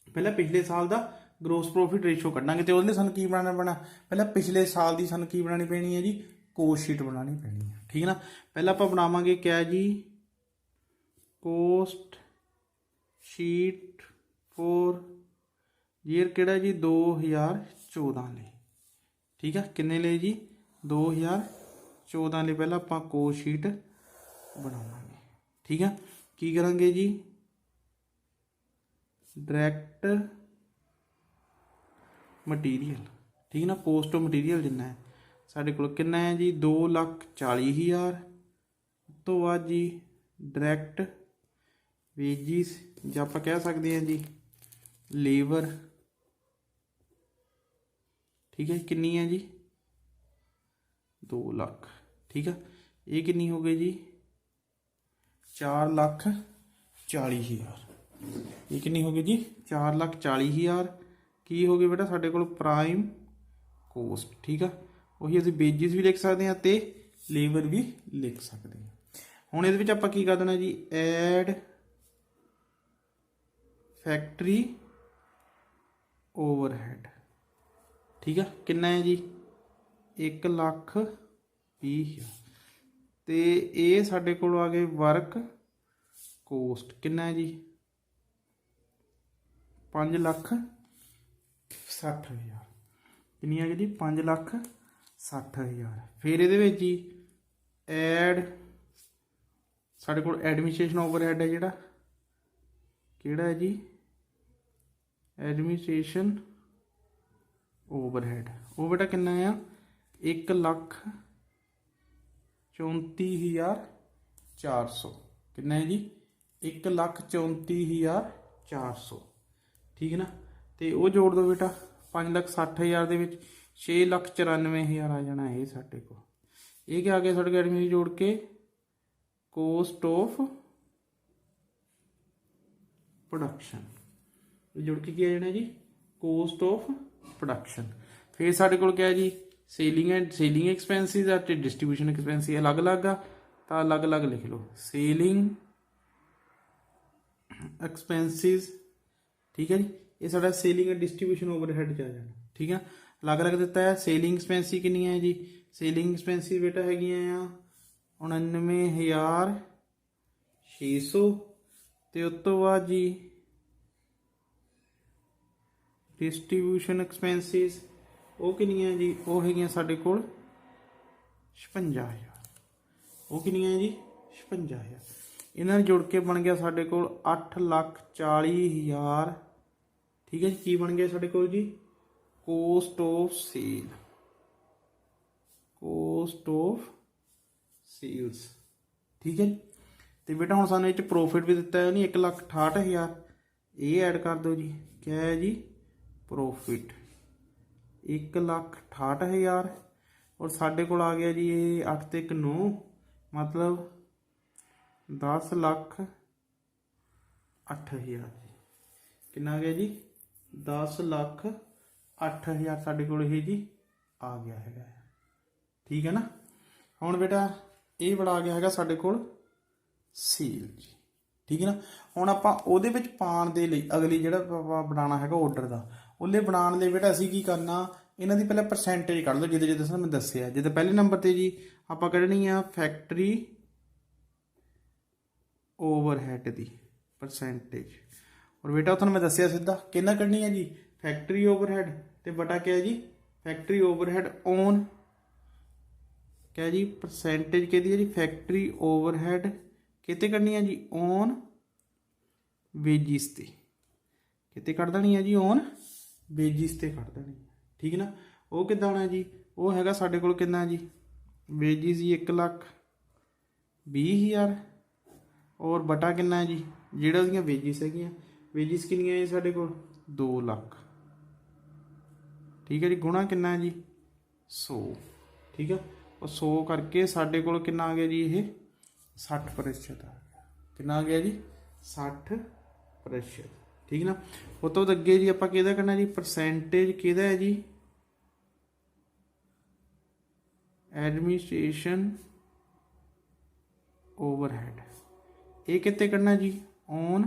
ਪਹਿਲਾਂ ਪਿਛਲੇ ਸਾਲ ਦਾ ਗ੍ਰੋਸ ਪ੍ਰੋਫਿਟ ਰੇਸ਼ੋ ਕੱਢਾਂਗੇ, ਤੇ ਉਹਦੇ ਲਈ ਸਾਨੂੰ ਕੀ ਬਣਾਉਣਾ ਪੈਣਾ, ਪਹਿਲਾਂ ਪਿਛਲੇ ਸਾਲ ਦੀ ਸਾਨੂੰ ਕੀ ਬਣਾਉਣੀ ਪੈਣੀ ਹੈ ਜੀ ਕੋਸਟ ਸ਼ੀਟ ਬਣਾਉਣੀ ਪੈਣੀ ਹੈ, ਠੀਕ ਨਾ। ਪਹਿਲਾਂ ਆਪਾਂ ਬਣਾਵਾਂਗੇ ਕਿਆ ਜੀ ਕੋਸਟ ਸ਼ੀਟ ਫੋਰ ਈਅਰ ਕਿਹੜਾ ਜੀ 2014 ਲਈ, ਠੀਕ ਆ, ਕਿੰਨੇ ਲਈ ਜੀ 2014 ਲਈ ਪਹਿਲਾਂ ਆਪਾਂ ਕੋਸਟ ਸ਼ੀਟ ਬਣਾਵਾਂਗੇ, ਠੀਕ ਆ। ਕੀ ਕਰਾਂਗੇ ਜੀ ਡਾਇਰੈਕਟ ਮਟੀਰੀਅਲ, ਠੀਕ ਨਾ, ਕੋਸਟ ਆਫ ਮਟੀਰੀਅਲ ਜਿੰਨਾ ਹੈ ਸਾਡੇ ਕੋਲ ਕਿੰਨਾ ਹੈ ਜੀ 2,40,000 ਤੋਂ ਬਾਅਦ ਜੀ ਡਾਇਰੈਕਟ ਵੇਜਿਸ ਜਾਂ ਆਪਾਂ ਕਹਿ ਸਕਦੇ ਹਾਂ ਜੀ ਲੇਬਰ, ਠੀਕ ਹੈ, ਕਿੰਨੀ ਹੈ ਜੀ 2 ਲੱਖ, ਠੀਕ ਆ। ਇਹ ਕਿੰਨੀ ਹੋ ਗਈ ਜੀ 4,40,000, ਇਹ ਕਿੰਨੀ ਹੋ ਗਈ ਜੀ 4,40,000। ਕੀ ਹੋ ਗਏ ਬੇਟਾ ਸਾਡੇ ਕੋਲ ਪ੍ਰਾਈਮ ਕੋਸਟ, ਠੀਕ ਆ। ਉਹੀ ਅਸੀਂ ਵੇਜਿਸ ਵੀ ਲਿਖ ਸਕਦੇ ਹਾਂ ਤੇ ਲੇਬਰ ਵੀ ਲਿਖ ਸਕਦੇ ਹਾਂ। ਹੁਣ ਇਹਦੇ ਵਿੱਚ ਆਪਾਂ ਕੀ ਕਰ ਦੇਣਾ ਜੀ ਐਡ ਫੈਕਟਰੀ ਓਵਰਹੈਡ, ਠੀਕ ਆ, ਕਿੰਨਾ ਹੈ ਜੀ 1,20,000 ਤੇ ਇਹ ਸਾਡੇ ਕੋਲ ਆ ਗਏ ਵਰਕ ਕੋਸਟ, ਕਿੰਨਾ ਹੈ ਜੀ 5,60,000, ਕਿੰਨੀ ਆ ਗਈ ਜੀ 5,60,000। ਫਿਰ ਇਹਦੇ ਵਿੱਚ ਜੀ ਐਡ ਸਾਡੇ ਕੋਲ ਐਡਮਿਨਿਸਟ੍ਰੇਸ਼ਨ ਓਵਰਹੈਡ ਹੈ ਜਿਹੜਾ ਕਿਹੜਾ ਹੈ ਜੀ ਐਡਮਿਨਿਸਟ੍ਰੇਸ਼ਨ ਓਵਰਹੈਡ, ਉਹ ਬੇਟਾ ਕਿੰਨਾ ਆ 1,34,400, ਕਿੰਨਾ ਹੈ ਜੀ 1,34,400, ਠੀਕ ਹੈ ਨਾ। ਤੇ ਉਹ ਜੋੜ ਦਿਓ ਬੇਟਾ 5,60,000 ਦੇ ਵਿੱਚ 6,94,000 ਆ ਜਾਣਾ ਇਹ ਸਾਡੇ ਕੋਲ। ਇਹ ਕੀ ਆ ਗਿਆ ਸਾਡੇ ਕੋਲ ਐਡਮਿਨ ਜੋੜ ਕੇ ਕੋਸਟ ਆਫ ਪ੍ਰੋਡਕਸ਼ਨ, ਇਹ ਜੋੜ ਕੇ ਕੀ ਆ ਜਾਣਾ ਜੀ ਕੋਸਟ ਆਫ ਪ੍ਰੋਡਕਸ਼ਨ। ਫਿਰ ਸਾਡੇ ਕੋਲ ਕਿਆ ਜੀ ਸੇਲਿੰਗ ਐਕਸਪੈਂਸਿਸ ਆ ਤੇ ਡਿਸਟ੍ਰੀਬਿਊਸ਼ਨ ਐਕਸਪੈਂਸਿਸ ਅਲੱਗ-ਅਲੱਗ ਆ ਤਾਂ ਅਲੱਗ-ਅਲੱਗ ਲਿਖ ਲਓ। ਸੇਲਿੰਗ ਐਕਸਪੈਂਸਿਸ ਠੀਕ ਹੈ ਜੀ, ਇਹ ਸਾਡਾ ਸੇਲਿੰਗ ਐਂਡ ਡਿਸਟ੍ਰੀਬਿਊਸ਼ਨ ਓਵਰਹੈਡ 'ਚ ਆ ਜਾਣਾ। ਠੀਕ ਆ, ਅਲੱਗ-ਅਲੱਗ ਦਿੱਤਾ ਹੈ। ਸੇਲਿੰਗ ਐਕਸਪੈਂਸਿਸ ਕਿੰਨੀਆਂ ਹੈ ਜੀ, ਸੇਲਿੰਗ ਐਕਸਪੈਂਸਿਸ ਬੇਟਾ ਹੈਗੀਆਂ ਆ 99,600 ਤੇ ਉਸ ਤੋਂ ਬਾਅਦ ਜੀ ਡਿਸਟ੍ਰੀਬਿਊਸ਼ਨ ਐਕਸਪੈਂਸਿਸ ਉਹ ਕਿੰਨੀਆਂ ਜੀ, ਉਹ ਹੈਗੀਆਂ ਸਾਡੇ ਕੋਲ 56,000। ਉਹ ਕਿੰਨੀਆਂ ਜੀ 56,000। ਇਹਨਾਂ ਨੂੰ ਜੋੜ ਕੇ ਬਣ ਗਿਆ ਸਾਡੇ ਕੋਲ 8,40,000। ਠੀਕ ਹੈ ਜੀ, ਕੀ ਬਣ ਗਿਆ ਸਾਡੇ ਕੋਲ ਜੀ cost of sale, cost of sales. ਠੀਕ ਹੈ ਜੀ, ਤੇ ਬੇਟਾ ਹੁਣ ਸਾਨੂੰ ਇਹ 'ਚ ਪ੍ਰੋਫਿਟ ਵੀ ਦਿੱਤਾ ਹੈ ਨਹੀਂ 1,68,000, ਇਹ ਐਡ ਕਰ ਦਿਓ ਜੀ। ਕਿਆ ਹੈ ਜੀ ਪ੍ਰੋਫਿਟ 1,68,000 ਔਰ ਸਾਡੇ ਕੋਲ ਆ ਗਿਆ ਜੀ ਇਹ 8 ਤੇ 1 9 ਮਤਲਬ 10,08,000। ਕਿੰਨਾ ਆ ਗਿਆ ਜੀ 10,08,000 ਸਾਡੇ ਕੋਲ ਇਹ ਜੀ ਆ ਗਿਆ ਹੈਗਾ। ਠੀਕ ਹੈ ਨਾ। ਹੁਣ ਬੇਟਾ ਇਹ ਬੜਾ ਆ ਗਿਆ ਹੈਗਾ ਸਾਡੇ ਕੋਲ ਸੇਲ ਜੀ। ਠੀਕ ਹੈ ਨਾ। ਹੁਣ ਆਪਾਂ ਉਹਦੇ ਵਿੱਚ ਪਾਉਣ ਦੇ ਲਈ ਅਗਲੀ ਜਿਹੜਾ ਆਪਾਂ ਬਣਾਉਣਾ ਹੈਗਾ ਆਰਡਰ ਦਾ, ਉਹਲੇ ਬਣਾਉਣ ਲਈ ਬੇਟਾ ਅਸੀਂ ਕੀ ਕਰਨਾ, ਇਹਨਾਂ ਦੀ ਪਹਿਲਾਂ ਪਰਸੈਂਟੇਜ ਕੱਢ ਲਓ ਜਿਹਦੇ ਜਿਹਦੇ ਸਾਨੂੰ ਮੈਂ ਦੱਸਿਆ। ਜਿੱਦਾਂ ਪਹਿਲੇ ਨੰਬਰ 'ਤੇ ਜੀ ਆਪਾਂ ਕੱਢਣੀ ਆ ਫੈਕਟਰੀ ਓਵਰਹੈਡ ਦੀ ਪਰਸੈਂਟੇਜ। ਔਰ ਬੇਟਾ ਤੁਹਾਨੂੰ ਮੈਂ ਦੱਸਿਆ ਸਿੱਧਾ ਕਿੰਨਾ ਕੱਢਣੀ ਹੈ ਜੀ ਫੈਕਟਰੀ ਓਵਰਹੈਡ ਤੇ ਬਟਾ ਕਿਆ ਜੀ ਫੈਕਟਰੀ ਓਵਰਹੈਡ ਔਨ ਕਿਆ ਜੀ ਪਰਸੈਂਟੇਜ ਕਿਹਦੀ ਹੈ ਜੀ ਫੈਕਟਰੀ ਓਵਰਹੈਡ ਕਿਤੇ ਕੱਢਣੀ ਹੈ ਜੀ ਔਨ ਵੇਜਿਸ ਤੇ। ਕਿਤੇ ਕੱਢ ਦੇਣੀ ਹੈ ਜੀ ਔਨ ਵੇਜਿਸ ਤੇ ਕੱਢ ਦੇਣੀ ਹੈ। ਠੀਕ ਨਾ। ਉਹ ਕਿੱਦਾਂ ਆਉਣਾ ਜੀ, ਉਹ ਹੈਗਾ ਸਾਡੇ ਕੋਲ ਕਿੰਨਾ ਜੀ ਵੇਜਿਸ ਜੀ 1,20,000 ਔਰ ਬਟਾ ਕਿੰਨਾ ਜੀ ਜਿਹੜਾ ਉਹਦੀਆਂ ਵੇਜਿਸ ਹੈਗੀਆਂ, ਵੇਜਿਸ ਕਿੰਨੀਆਂ ਹੈ ਸਾਡੇ ਕੋਲ 2 ਲੱਖ। ਠੀਕ ਹੈ ਜੀ, ਗੁਣਾ ਕਿੰਨਾ ਜੀ 100। ਠੀਕ ਆ, ਉਹ 100 ਕਰਕੇ ਸਾਡੇ ਕੋਲ ਕਿੰਨਾ ਆ ਗਿਆ ਜੀ ਇਹ 60% ਆ ਗਿਆ। ਕਿੰਨਾ ਆ ਗਿਆ ਜੀ 60%। ਠੀਕ ਨਾ। ਉਹ ਤੋਂ ਅੱਗੇ ਜੀ ਆਪਾਂ ਕਿਹਦਾ ਕਰਨਾ ਜੀ ਪਰਸੈਂਟੇਜ ਕਿਹਦਾ ਹੈ ਜੀ ਐਡਮਿਨਿਸਟ੍ਰੇਸ਼ਨ ਓਵਰਹੈਡ। ਇਹ ਕਿੱਥੇ ਕਰਨਾ ਜੀ ਔਨ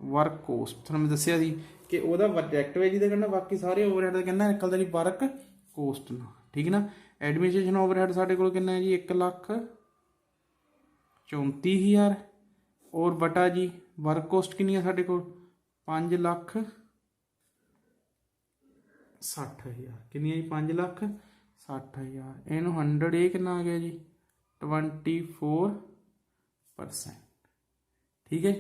ਵਰਕ ਕੋਸਟ। ਤੁਹਾਨੂੰ ਮੈਂ ਦੱਸਿਆ ਸੀ ਕਿ ਉਹਦਾ ਡਾਇਰੈਕਟ ਵੇਜ ਦਾ ਕਰਨਾ, ਬਾਕੀ ਸਾਰੇ ਓਵਰਹੈਡ ਦਾ ਕਹਿੰਦਾ ਨਿਕਲਦਾ ਜੀ ਵਰਕ ਕੋਸਟ ਨਾਲ। ਠੀਕ ਨਾ। ਐਡਮਿਨਿਸਟ੍ਰੇਸ਼ਨ ਓਵਰਹੈਡ ਸਾਡੇ ਕੋਲ ਕਿੰਨਾ ਹੈ ਜੀ 1,34,000 ਔਰ ਬਟਾ ਜੀ ਵਰਕ ਕੋਸਟ ਕਿੰਨੀ ਹੈ ਸਾਡੇ ਕੋਲ 5,60,000। ਕਿੰਨੀ ਹੈ ਜੀ 5,60,000। ਇਹਨੂੰ 100 ਇਹ ਕਿੰਨਾ ਆ ਗਿਆ ਜੀ 24%। ਠੀਕ ਹੈ।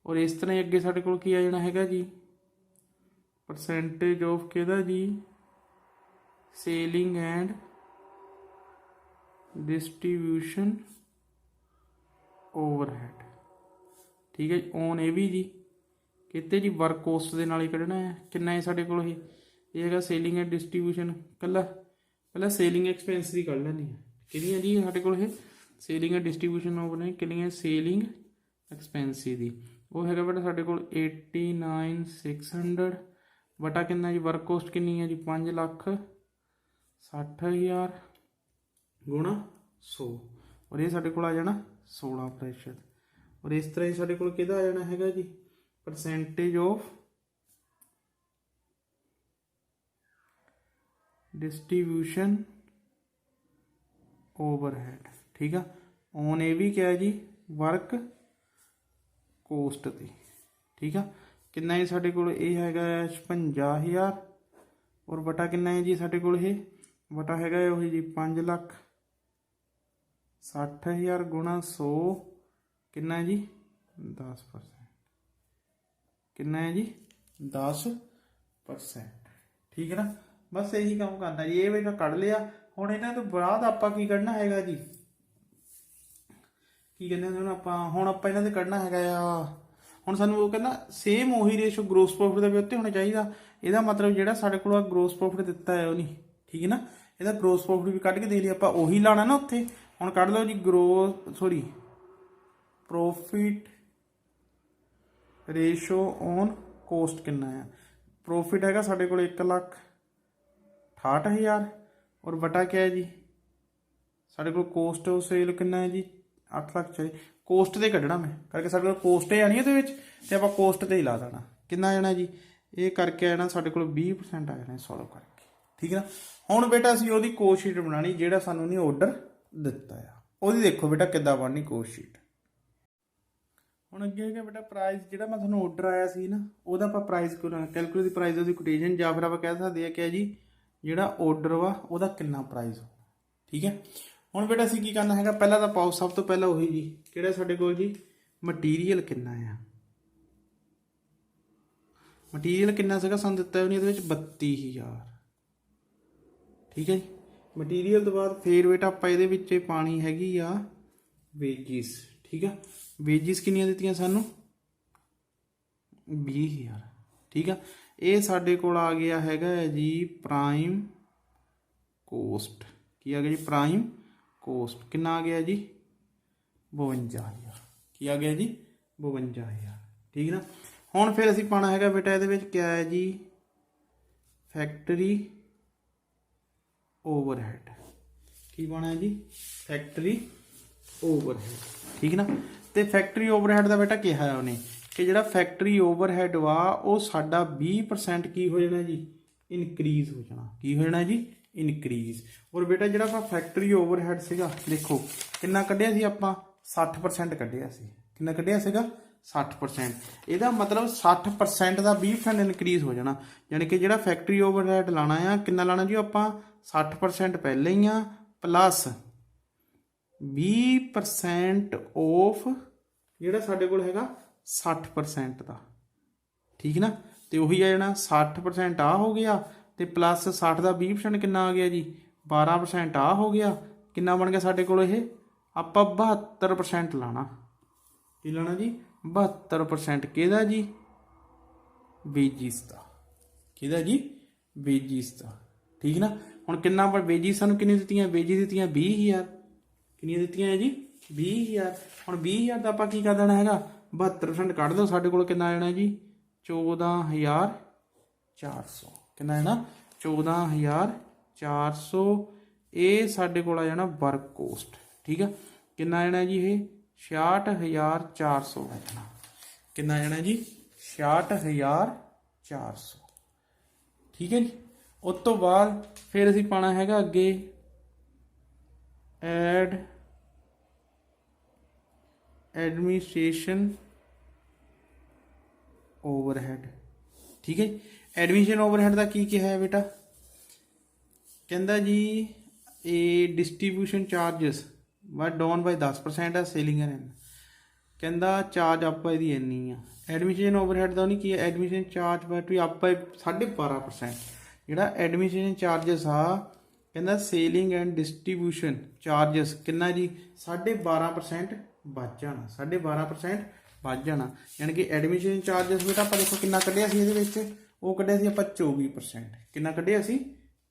ਔਰ ਇਸ ਤਰ੍ਹਾਂ ਹੀ ਅੱਗੇ ਸਾਡੇ ਕੋਲ ਕੀ ਆ ਜਾਣਾ ਹੈਗਾ ਜੀ ਪਰਸੈਂਟੇਜ ਆਫ ਕਿਹਦਾ ਜੀ ਸੇਲਿੰਗ ਐਂਡ ਡਿਸਟ੍ਰੀਬਿਊਸ਼ਨ ਓਵਰਹੈਡ। ਠੀਕ ਹੈ ਜੀ ਔਨ ਇਹ ਵੀ ਜੀ ਕਿਤੇ ਜੀ ਵਰਕ ਕੋਸਟ ਦੇ ਨਾਲ ਹੀ ਕੱਢਣਾ ਹੈ। ਕਿੰਨਾ ਹੈ ਸਾਡੇ ਕੋਲ ਇਹ ਹੈਗਾ ਸੇਲਿੰਗ ਐਂਡ ਡਿਸਟ੍ਰੀਬਿਊਸ਼ਨ। ਪਹਿਲਾਂ ਸੇਲਿੰਗ ਐਕਸਪੈਂਸ ਦੀ ਕੱਢ ਲੈਣੀ ਹੈ। ਕਿਹੜੀਆਂ ਜੀ ਸਾਡੇ ਕੋਲ ਇਹ ਸੇਲਿੰਗ ਐਂਡ ਡਿਸਟ੍ਰੀਬਿਊਸ਼ਨ ਓਵਰ ਕਿੰਨੀਆਂ ਸੇਲਿੰਗ ਐਕਸਪੈਂਸਿਸ ਦੀ ਉਹ ਹੈਗਾ ਬੇਟਾ ਸਾਡੇ ਕੋਲ 89,600 ਬਟਾ ਕਿੰਨਾ ਜੀ ਵਰਕ ਕੋਸਟ ਕਿੰਨੀ ਹੈ ਜੀ 5,60,000 ਗੁਣਾ 100 ਔਰ ਇਹ ਸਾਡੇ ਕੋਲ ਆ ਜਾਣਾ 16%। ਔਰ ਇਸ ਤਰ੍ਹਾਂ ਹੀ ਸਾਡੇ ਕੋਲ ਕਿਹਦਾ ਆ ਜਾਣਾ ਹੈਗਾ ਜੀ ਪਰਸੈਂਟੇਜ ਆਫ ਡਿਸਟ੍ਰੀਬਿਊਸ਼ਨ ਓਵਰਹੈਡ। ਠੀਕ ਆ ਔਨ ਇਹ ਵੀ ਕਿਹਾ ਜੀ ਵਰਕ ਕੋਸਟ ਤੇ। ਠੀਕ ਆ ਕਿੰਨਾ ਹੈ ਸਾਡੇ ਕੋਲ ਇਹ ਹੈਗਾ 56,000 ਔਰ ਬਟਾ ਕਿੰਨਾ ਹੈ ਜੀ ਸਾਡੇ ਕੋਲ ਇਹ ਬਟਾ ਹੈਗਾ ਉਹੀ ਜੀ 5,60,000 ਗੁਣਾ 100 ਕਿੰਨਾ ਹੈ ਜੀ 10%। ਕਿੰਨਾ ਹੈ ਜੀ 10%। ਠੀਕ ਹੈ ਨਾ। ਬਸ ਇਹੀ ਕੰਮ ਕਰਨਾ ਜੀ। ਇਹ ਵੀ ਕੱਢ ਲਿਆ। ਹੁਣ ਇਹਨਾਂ ਤੋਂ ਬਾਅਦ ਆਪਾਂ ਕੀ ਕੱਢਣਾ ਹੈਗਾ ਜੀ ਕੀ ਕਹਿੰਦੇ ਹੁਣ ਆਪਾਂ ਇਹਨਾਂ ਤੇ ਕੱਢਣਾ ਹੈਗਾ ਆ। ਹੁਣ ਸਾਨੂੰ ਉਹ ਕਹਿੰਦਾ ਸੇਮ ਉਹੀ ਰੇਸ਼ੋ ਗਰੋਸ ਪ੍ਰੋਫਿਟ ਦਾ ਵੀ ਉੱਤੇ ਹੋਣਾ ਚਾਹੀਦਾ। ਇਹਦਾ ਮਤਲਬ ਜਿਹੜਾ ਸਾਡੇ ਕੋਲ ਗਰੋਸ ਪ੍ਰੋਫਿਟ ਦਿੱਤਾ ਹੈ ਉਹ ਨਹੀਂ। ਠੀਕ ਹੈ ਨਾ। ਇਹਦਾ ਗਰੋਸ ਪ੍ਰੋਫਿਟ ਵੀ ਕੱਢ ਕੇ ਦੇ ਲਈ ਆਪਾਂ ਉਹੀ ਲਾਣਾ ਨਾ ਉੱਥੇ। ਹੁਣ ਕੱਢ ਲਓ ਜੀ ਪ੍ਰੋਫਿਟ ਰੇਸ਼ੋ ਔਨ ਕੋਸਟ ਕਿੰਨਾ ਆ प्रॉफिट हैगा साढ़े को 1,68,000 और बटा क्या है जी साढ़े को कोस्ट ऑफ सेल कितना है जी 8 ਲੱਖ 40 ਕੋਸਟ ਤੇ ਕੱਢਣਾ ਮੈਂ ਕਰਕੇ ਸਾਡੇ ਕੋਲ ਕੋਸਟ ਹੀ ਆਣੀ ਇਹਦੇ ਵਿੱਚ ਤੇ ਆਪਾਂ ਕੋਸਟ ਤੇ ਹੀ ਲਾ ਦੇਣਾ ਕਿੰਨਾ ਆਣਾ ਜੀ ਇਹ ਕਰਕੇ ਆਣਾ ਸਾਡੇ ਕੋਲ 20% ਆ ਜਾਣਾ ਸੋਲਵ ਕਰਕੇ ਠੀਕ ਹੈ ਨਾ। ਹੁਣ ਬੇਟਾ ਅਸੀਂ ਉਹਦੀ ਕੋਸਟ ਸ਼ੀਟ ਬਣਾਣੀ ਜਿਹੜਾ ਸਾਨੂੰ ਨਹੀਂ ਆਰਡਰ ਦਿੱਤਾ ਆ ਉਹਦੀ ਦੇਖੋ ਬੇਟਾ ਕਿੱਦਾਂ ਬਣਨੀ ਕੋਸਟ ਸ਼ੀਟ। ਹੁਣ ਅੱਗੇ ਹੈਗਾ ਬੇਟਾ ਪ੍ਰਾਈਸ ਜਿਹੜਾ ਮੈਂ ਤੁਹਾਨੂੰ ਆਰਡਰ ਆਇਆ ਸੀ ਨਾ ਉਹਦਾ ਆਪਾਂ ਪ੍ਰਾਈਸ ਕੈਲਕੂਲੇਟ ਦੀ ਪ੍ਰਾਈਸ ਉਹਦੀ ਕੋਟੇਸ਼ਨ ਜਾਂ ਫਿਰ ਆਪਾਂ ਕਹਿ ਸਕਦੇ ਆ ਕਿ ਜੀ ਜਿਹੜਾ ਆਰਡਰ ਵਾ ਉਹਦਾ ਕਿੰਨਾ ਪ੍ਰਾਈਸ ਹੋਣਾ ਠੀਕ ਹੈ। ਹੁਣ ਬੇਟਾ ਅਸੀਂ ਕੀ ਕਰਨਾ ਹੈਗਾ ਪਹਿਲਾਂ ਤਾਂ ਪਾਓ ਸਭ ਤੋਂ ਪਹਿਲਾਂ ਉਹੀ ਜੀ ਕਿਹੜਾ ਸਾਡੇ ਕੋਲ ਜੀ ਮਟੀਰੀਅਲ ਕਿੰਨਾ ਆ ਮਟੀਰੀਅਲ ਕਿੰਨਾ ਸੀਗਾ ਸਾਨੂੰ ਦਿੱਤਾ ਉਹਨੇ ਇਹਦੇ ਵਿੱਚ 32,000 ਠੀਕ ਹੈ ਜੀ। ਮਟੀਰੀਅਲ ਤੋਂ ਬਾਅਦ ਫੇਰ ਬੇਟਾ ਆਪਾਂ ਇਹਦੇ ਵਿੱਚ ਪਾਣੀ ਹੈਗੀ ਆ ਵੇਜਿਸ ਠੀਕ ਆ ਵੇਜਿਸ ਕਿੰਨੀਆਂ ਦਿੱਤੀਆਂ ਸਾਨੂੰ 20,000 ਠੀਕ ਆ। ਇਹ ਸਾਡੇ ਕੋਲ ਆ ਗਿਆ ਹੈਗਾ ਜੀ ਪ੍ਰਾਈਮ ਕੋਸਟ ਕੀ ਆ ਗਿਆ ਜੀ ਪ੍ਰਾਈਮ ਕੋਸਟ ਕਿੰਨਾ ਆ ਗਿਆ ਜੀ 52,000 ਕੀ ਆ ਗਿਆ ਜੀ 52,000 ਠੀਕ ਨਾ। ਹੁਣ ਫਿਰ ਅਸੀਂ ਪਾਣਾ ਹੈਗਾ ਬੇਟਾ ਇਹਦੇ ਵਿੱਚ ਕਿਆ ਹੈ ਜੀ ਫੈਕਟਰੀ ਓਵਰਹੈਡ ਕੀ ਪਾਣਾ ਹੈ ਜੀ ਫੈਕਟਰੀ ਓਵਰਹੈਡ ਠੀਕ ਨਾ। ਤੇ ਫੈਕਟਰੀ ਓਵਰਹੈਡ ਦਾ ਬੇਟਾ ਕਿਹਾ ਉਹਨੇ ਕਿ ਜਿਹੜਾ ਫੈਕਟਰੀ ਓਵਰਹੈਡ ਵਾ ਉਹ ਸਾਡਾ 20% ਕੀ ਹੋ ਜਾਣਾ ਜੀ ਇਨਕਰੀਜ਼ ਹੋ ਜਾਣਾ ਕੀ ਹੋ ਜਾਣਾ ਜੀ ਇਨਕਰੀਜ਼। ਔਰ ਬੇਟਾ ਜਿਹੜਾ ਆਪਾਂ ਫੈਕਟਰੀ ਓਵਰਹੈਡ ਸੀਗਾ ਦੇਖੋ ਕਿੰਨਾ ਕੱਢਿਆ ਸੀ ਆਪਾਂ 60% ਕੱਢਿਆ ਸੀ ਕਿੰਨਾ ਕੱਢਿਆ ਸੀਗਾ 60%। ਇਹਦਾ ਮਤਲਬ 60% ਦਾ 20% ਇਨਕਰੀਜ਼ ਹੋ ਜਾਣਾ ਯਾਨੀ ਕਿ ਜਿਹੜਾ ਫੈਕਟਰੀ ਓਵਰਹੈਡ ਲਾਣਾ ਆ ਕਿੰਨਾ ਲਾਣਾ ਜੀ ਆਪਾਂ 60% ਪਹਿਲੇ ਹੀ ਆ ਪਲੱਸ 20% ਆਫ ਜਿਹੜਾ ਸਾਡੇ ਕੋਲ ਹੈਗਾ 60% ਦਾ ਠੀਕ ਨਾ। ਤੇ ਉਹੀ ਆ ਜਾਣਾ 60% ਆ ਹੋ ਗਿਆ ਤੇ ਪਲੱਸ 60 ਦਾ 20% ਕਿੰਨਾ ਆ ਗਿਆ ਜੀ 12% ਆ ਹੋ ਗਿਆ ਕਿੰਨਾ ਬਣ ਗਿਆ ਸਾਡੇ ਕੋਲ ਇਹ ਆਪਾਂ 72% ਲਾਣਾ ਕੀ ਲਾਣਾ ਜੀ 72% ਕਿਹਦਾ ਜੀ ਵੇਜਿਸ ਦਾ ਕਿਹਦਾ ਜੀ ਵੇਜਿਸ ਦਾ ਠੀਕ ਨਾ। ਹੁਣ ਕਿੰਨਾ ਪਰ ਵੇਜਿਸ ਸਾਨੂੰ ਕਿੰਨੀ ਦਿੱਤੀਆਂ ਵੇਜਿਸ ਦਿੱਤੀਆਂ 20,000 ਕਿੰਨੀਆਂ ਦਿੱਤੀਆਂ ਹੈ ਜੀ 20,000। ਹੁਣ 20,000 ਦਾ ਆਪਾਂ ਕੀ ਕਰ ਦੇਣਾ ਹੈਗਾ 72% ਕੱਢ ਦਿਓ ਸਾਡੇ ਕੋਲ ਕਿੰਨਾ ਆਣਾ ਜੀ 14,400 ਕਿੰਨਾ ਹੈ ਨਾ 14,400 ਇਹ ਸਾਡੇ ਕੋਲ ਆ ਜਾਣਾ ਵਰਕ ਕੋਸਟ ਠੀਕ ਆ ਕਿੰਨਾ ਆਣਾ ਜੀ ਇਹ 66,400 ਆ ਜਾਣਾ ਕਿੰਨਾ ਆਣਾ ਜੀ 66,400 ਠੀਕ ਹੈ ਜੀ। ਉਸ ਤੋਂ ਬਾਅਦ ਫਿਰ ਅਸੀਂ ਪਾਣਾ ਹੈਗਾ ਅੱਗੇ ਐਡਮਿਨਿਸਟ੍ਰੇਸ਼ਨ ਓਵਰਹੈਡ ਠੀਕ ਹੈ। ਐਡਮਿਸ਼ਨ ਓਵਰਹੈਡ ਦਾ ਕੀ ਕਿਹਾ ਹੈ ਬੇਟਾ ਕਹਿੰਦਾ ਜੀ ਇਹ ਡਿਸਟ੍ਰੀਬਿਊਸ਼ਨ ਚਾਰਜਸ ਵਾ ਡਾਊਨ ਬਾਈ 10% ਆ ਸੇਲਿੰਗ ਐਂਡ ਕਹਿੰਦਾ ਚਾਰਜ ਆਪਾਂ ਇਹਦੀ ਇੰਨੀ ਆ ਐਡਮਿਸ਼ਨ ਓਵਰਹੈਡ ਦਾ ਨਹੀਂ ਕੀ ਹੈ ਐਡਮਿਸ਼ਨ ਚਾਰਜ ਬਾਈ ਆਪਾਂ 12.5% ਜਿਹੜਾ ਐਡਮਿਸ਼ਨ ਚਾਰਜਸ ਆ ਕਹਿੰਦਾ ਸੇਲਿੰਗ ਐਂਡ ਡਿਸਟ੍ਰੀਬਿਊਸ਼ਨ ਚਾਰਜਸ ਕਿੰਨਾ ਜੀ 12.5% ਵੱਧ ਜਾਣਾ 12.5% ਵੱਧ ਜਾਣਾ ਯਾਨੀ ਕਿ ਐਡਮਿਸ਼ਨ ਚਾਰਜਸ ਬੇਟਾ ਆਪਾਂ ਦੇਖੋ ਕਿੰਨਾ ਕੱਢਿਆ ਸੀ ਇਹਦੇ ਵਿੱਚ ਉਹ ਕੱਢਿਆ ਸੀ ਆਪਾਂ 24% ਕਿੰਨਾ ਕੱਢਿਆ ਸੀ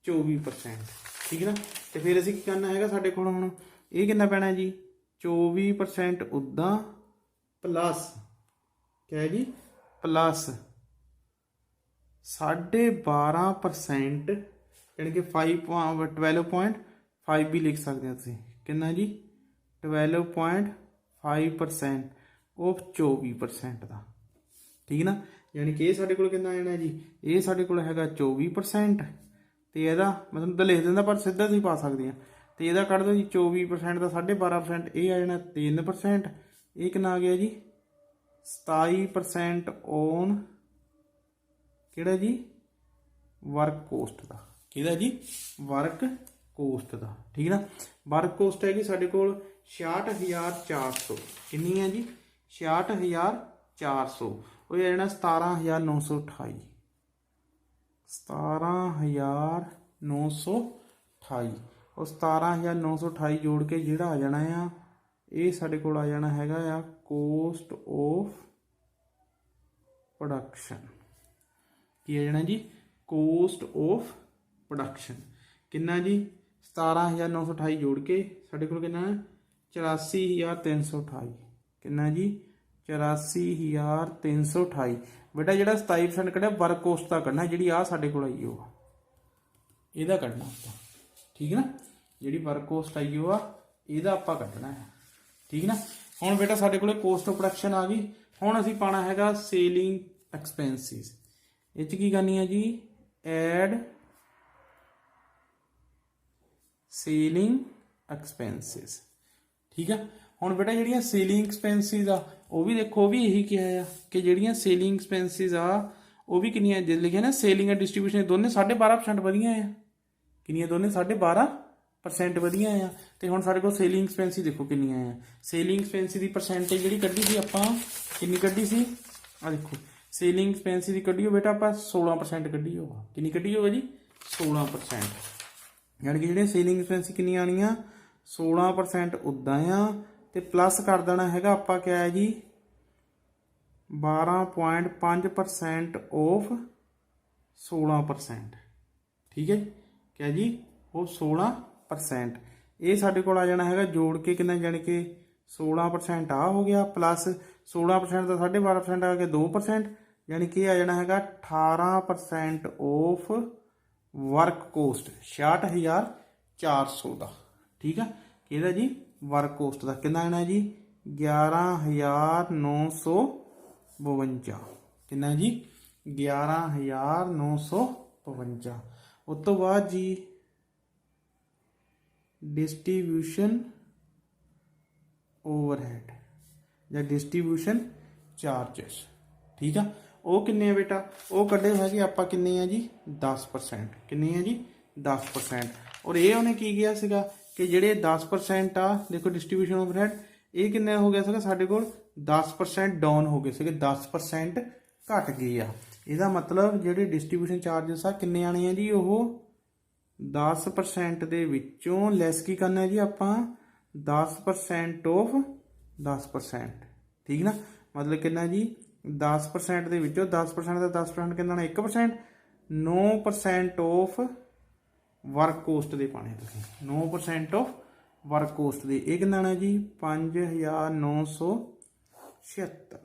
24% ਠੀਕ ਹੈ ਨਾ। ਤੇ ਫਿਰ ਅਸੀਂ ਕੀ ਕਰਨਾ ਹੈਗਾ ਸਾਡੇ ਕੋਲ ਹੁਣ ਇਹ ਕਿੰਨਾ ਪੈਣਾ ਜੀ 24% ਉੱਦਾਂ ਪਲੱਸ ਕਿਆ ਹੈ ਜੀ ਪਲੱਸ 12.5% यानी कि 12.5 भी लिख सकते हैं तुम कितना जी 12.5% ऑफ 24% का ठीक है ना। यानी कि ये साढ़े को कितना आना जी ये साढ़े को हैगा 24% तो यदा मतलब तो लिख देंदा पर सीधा तुम पा सकते हैं तो यदा कढ़ दो जी 24% का 12.5% ये आ जाना 3% ये कितना आ गया जी 27% ऑन किहड़ा जी वर्क कोस्ट का किहदा जी वर्क कोस्ट का ठीक है ना। वर्क कोस्ट हैगी साढ़े कोल 66,400 कितनी है जी 66,400 वो जाना 17,928 17,928 और 17,928 जोड़ के जिहड़ा आ जाना आ ये साढ़े कोल आ जाना हैगा आ कोस्ट ऑफ प्रोडक्शन की आ जाना जी कोस्ट ऑफ प्रोडक्शन कितना जी 17,928 जोड़ के साढ़े कोल कितना 84,328 कितना जी 84,328 बेटा ਜਿਹੜਾ 27% ਕੱਢਿਆ ਵਰਕ ਕੋਸਟ ਦਾ ਕੱਢਣਾ, ਜਿਹੜੀ ਆ ਸਾਡੇ ਕੋਲ ਆਈ ਉਹ ਇਹਦਾ ਕੱਢਣਾ ਆਪਾਂ, ਠੀਕ ਹੈ ਨਾ। ਜਿਹੜੀ ਵਰਕ ਕੋਸਟ ਆਈ ਉਹ ਆ ਇਹਦਾ ਆਪਾਂ ਕੱਢਣਾ ਹੈ, ਠੀਕ ਨਾ। ਹੁਣ ਬੇਟਾ ਸਾਡੇ ਕੋਲੇ ਕੋਸਟ ਆਫ ਪ੍ਰੋਡਕਸ਼ਨ ਆ ਗਈ। ਹੁਣ ਅਸੀਂ ਪਾਣਾ ਹੈਗਾ ਸੇਲਿੰਗ ਐਕਸਪੈਂਸਿਸ। ਇਹ 'ਚ ਕੀ ਕਰਨੀ ਹੈ ਜੀ, ਐਡ ਸੇਲਿੰਗ ਐਕਸਪੈਂਸਿਸ, ਠੀਕ ਆ। ਹੁਣ ਬੇਟਾ ਜਿਹੜੀਆਂ ਸੇਲਿੰਗ ਐਕਸਪੈਂਸਿਸ ਆ ਉਹ ਵੀ ਦੇਖੋ, ਉਹ ਵੀ ਇਹੀ ਕਿਹਾ ਆ ਕਿ ਜਿਹੜੀਆਂ ਸੇਲਿੰਗ ਐਕਸਪੈਂਸਿਸ ਆ ਉਹ ਵੀ ਕਿੰਨੀਆਂ, ਜੇ ਲਿਖਿਆ ਨਾ ਸੇਲਿੰਗ ਐਂਡ ਡਿਸਟ੍ਰੀਬਿਊਸ਼ਨ ਦੋਨੇ 12.5% ਵਧੀਆਂ ਆ। ਕਿੰਨੀਆਂ ਦੋਨੇ 12.5% ਵਧੀਆਂ ਆ। ਤੇ ਹੁਣ ਸਾਡੇ ਕੋਲ ਸੇਲਿੰਗ ਐਕਸਪੈਂਸਿਸ ਦੇਖੋ ਕਿੰਨੀਆਂ ਆ। ਸੇਲਿੰਗ ਐਕਸਪੈਂਸਿਸ ਦੀ ਪਰਸੈਂਟੇਜ ਜਿਹੜੀ ਕੱਢੀ ਸੀ ਆਪਾਂ, ਕਿੰਨੀ ਕੱਢੀ ਸੀ, ਆ ਦੇਖੋ ਸੇਲਿੰਗ ਐਕਸਪੈਂਸਿਸ ਦੀ ਕੱਢੀ ਹੋ ਬੇਟਾ ਆਪਾਂ 16% ਕੱਢੀ ਹੋਗਾ। ਕਿੰਨੀ ਕੱਢੀ ਹੋਗਾ ਜੀ, 16%। ਯਾਨੀ ਕਿ ਜਿਹੜੀਆਂ ਸੇਲਿੰਗ ਐਕਸਪੈਂਸਿਸ ਕਿੰਨੀਆਂ ਆਣੀਆਂ, 16% ਉੱਦਾਂ ਆ, ਤੇ ਪਲੱਸ ਕਰ ਦੇਣਾ ਹੈਗਾ ਆਪਾਂ ਕਿਆ ਹੈ ਜੀ 12.5% ਆਫ 16%, ਠੀਕ ਹੈ ਕਿਆ ਜੀ, ਉਹ 16%। ਇਹ ਸਾਡੇ ਕੋਲ ਆ ਜਾਣਾ ਹੈਗਾ ਜੋੜ ਕੇ ਕਿੰਨਾ, ਜਾਣੀ ਕਿ 16% ਆ ਹੋ ਗਿਆ, ਪਲੱਸ 16% ਦਾ 12.5% ਆ ਗਿਆ 2%, ਯਾਨੀ ਕਿ ਇਹ ਆ ਜਾਣਾ ਹੈਗਾ 18% ਆਫ ਵਰਕ ਕੋਸਟ 66,400 ਦਾ, ਠੀਕ ਆ। ਕਿਹਦਾ ਜੀ, ਵਰਕ ਕੋਸਟ ਦਾ ਕਿੰਨਾ ਆਣਾ ਜੀ 11,952। ਕਿੰਨਾ ਜੀ 11,952। ਉਸ ਤੋਂ ਬਾਅਦ ਜੀ डिस्ट्रीब्यूशन ओवरहेड या डिस्ट्रीब्यूशन चार्जेस, ठीक है। वो किन्ने बेटा, वो कढ़े है आप किन्ने जी 10%, किन्ने है जी 10%। और ये उन्हें की गया सीगा कि जेडे 10% आ देखो डिस्ट्रीब्यूशन ओवरहेड ये किन्ने हो गया सीगा साडे कोल 10% डाउन हो गए सीगे, 10% घट गए आ। इसदा मतलब जेडे डिस्ट्रीब्यूशन चार्जेस आ किन्ने आने हैं जी, वो 10% ਦੇ ਵਿੱਚੋਂ ਲੈਸ ਕੀ ਕਰਨਾ ਹੈ ਜੀ ਆਪਾਂ 10% ਆਫ 10%, ਠੀਕ ਨਾ। ਮਤਲਬ ਕਿੰਨਾ ਜੀ 10% ਦੇ ਵਿੱਚੋਂ 10% ਦਾ 10% ਕਿੰਨਾ 1%, 9% ਆਫ ਵਰਕ ਕੋਸਟ ਦੇ ਪਾਣੇ ਤੁਸੀਂ, 9% ਆਫ ਵਰਕ ਕੋਸਟ ਦੇ। ਇਹ ਕਿੰਨਾ ਹੈ ਜੀ 5,976।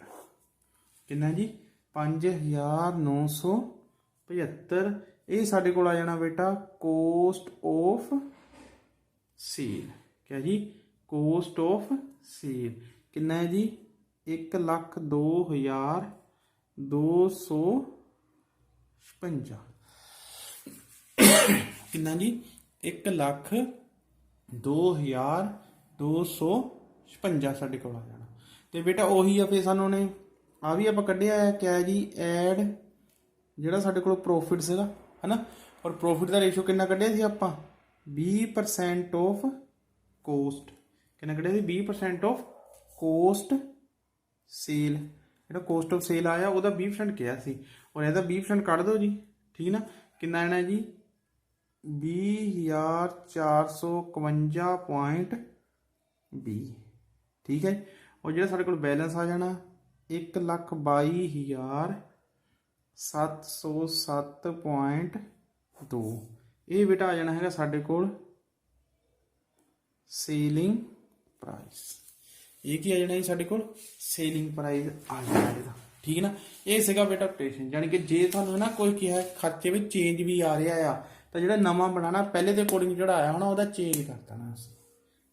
ਕਿੰਨਾ ਜੀ 5,975। ਇਹ ਸਾਡੇ ਕੋਲ ਆ ਜਾਣਾ ਬੇਟਾ ਕੋਸਟ ਆਫ ਸੇਲ। ਕਿਆ ਜੀ ਕੋਸਟ ਆਫ ਸੇਲ ਕਿੰਨਾ ਹੈ ਜੀ 1,02,256। ਕਿੰਨਾ ਜੀ 1,02,256 ਸਾਡੇ ਕੋਲ ਆ ਜਾਣਾ। ਤੇ ਬੇਟਾ ਉਹੀ ਆ ਫਿਰ ਸਾਨੂੰ ਨੇ ਆ ਵੀ ਆਪਾਂ ਕੱਢਿਆ ਹੈ ਕਿਆ ਜੀ ਐਡ ਜਿਹੜਾ ਸਾਡੇ ਕੋਲ ਪ੍ਰੋਫਿਟ ਸੀਗਾ है ना, और प्रॉफिट का रेशो कितना कढ़िया सी आपां 20% ऑफ कोस्ट। कितना कढ़िया सी 20% ऑफ कोस्ट सेल। जो कोस्ट ऑफ सेल आया वह 20% किया सी, और यदा 20% कढ़ दो जी, ठीक ना। कितना आना जी 20,452.20, ठीक है। और जो साढ़े कोल बैलेंस आ जाना 1,22,707.2। ये बेटा आ जाना है साढ़े कोल सेलिंग प्राइस। ये की आ जाना है साढ़े कोल सेलिंग प्राइस आ जाना है, ठीक है ना। ये सीगा बेटा कोटेशन, यानी कि जे तुहानूं ना कोई किहा खर्चे में चेंज भी आ रहा है तो जो नवा बनाना पहले के अकॉर्डिंग जो आया होना वह चेंज कर देना,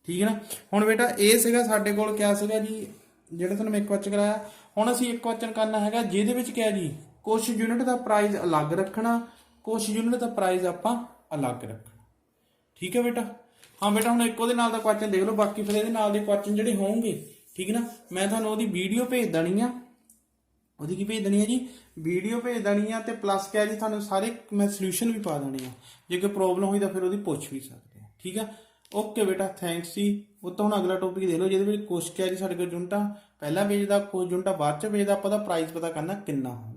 ठीक है ना। हुण बेटा ये सीगा साढ़े कोल क्या सीगा जी जो तुहानूं मैं एक क्वेश्चन कराया। हुण असीं एक क्वेश्चन करना है जिहदे विच क्या जी कुछ यूनिट का प्राइस अलग रखना, कुछ यूनिट का प्राइस आपां अलग रखना, ठीक है बेटा। हाँ बेटा हुण एक उहदे नाल दा क्वेश्चन देख लो, बाकी फिर इहदे नाल दे क्वेश्चन जिहड़े होणगे, ठीक ना, मैं तुहानूं उहदी वीडियो भेज देनी आ। उहदी की भेज देनी है जी वीडियो भेज देनी है, ते प्लस क्या जी तुहानूं सारे मैं सल्यूशन भी पा देनी है, जे कोई प्रॉब्लम हुई तो फिर उहदी पुछ भी सकते हैं, ठीक है। ओके बेटा थैंक्स जी। वो तो हम अगला टॉपिक दे लो जिहदे विच कुछ क्या जी साडे कोल यूनिटां पहला पेज दा, कुछ यूनिटां बाद च पेज दा, आपां दा प्राइस पता करना किन्ना होगा।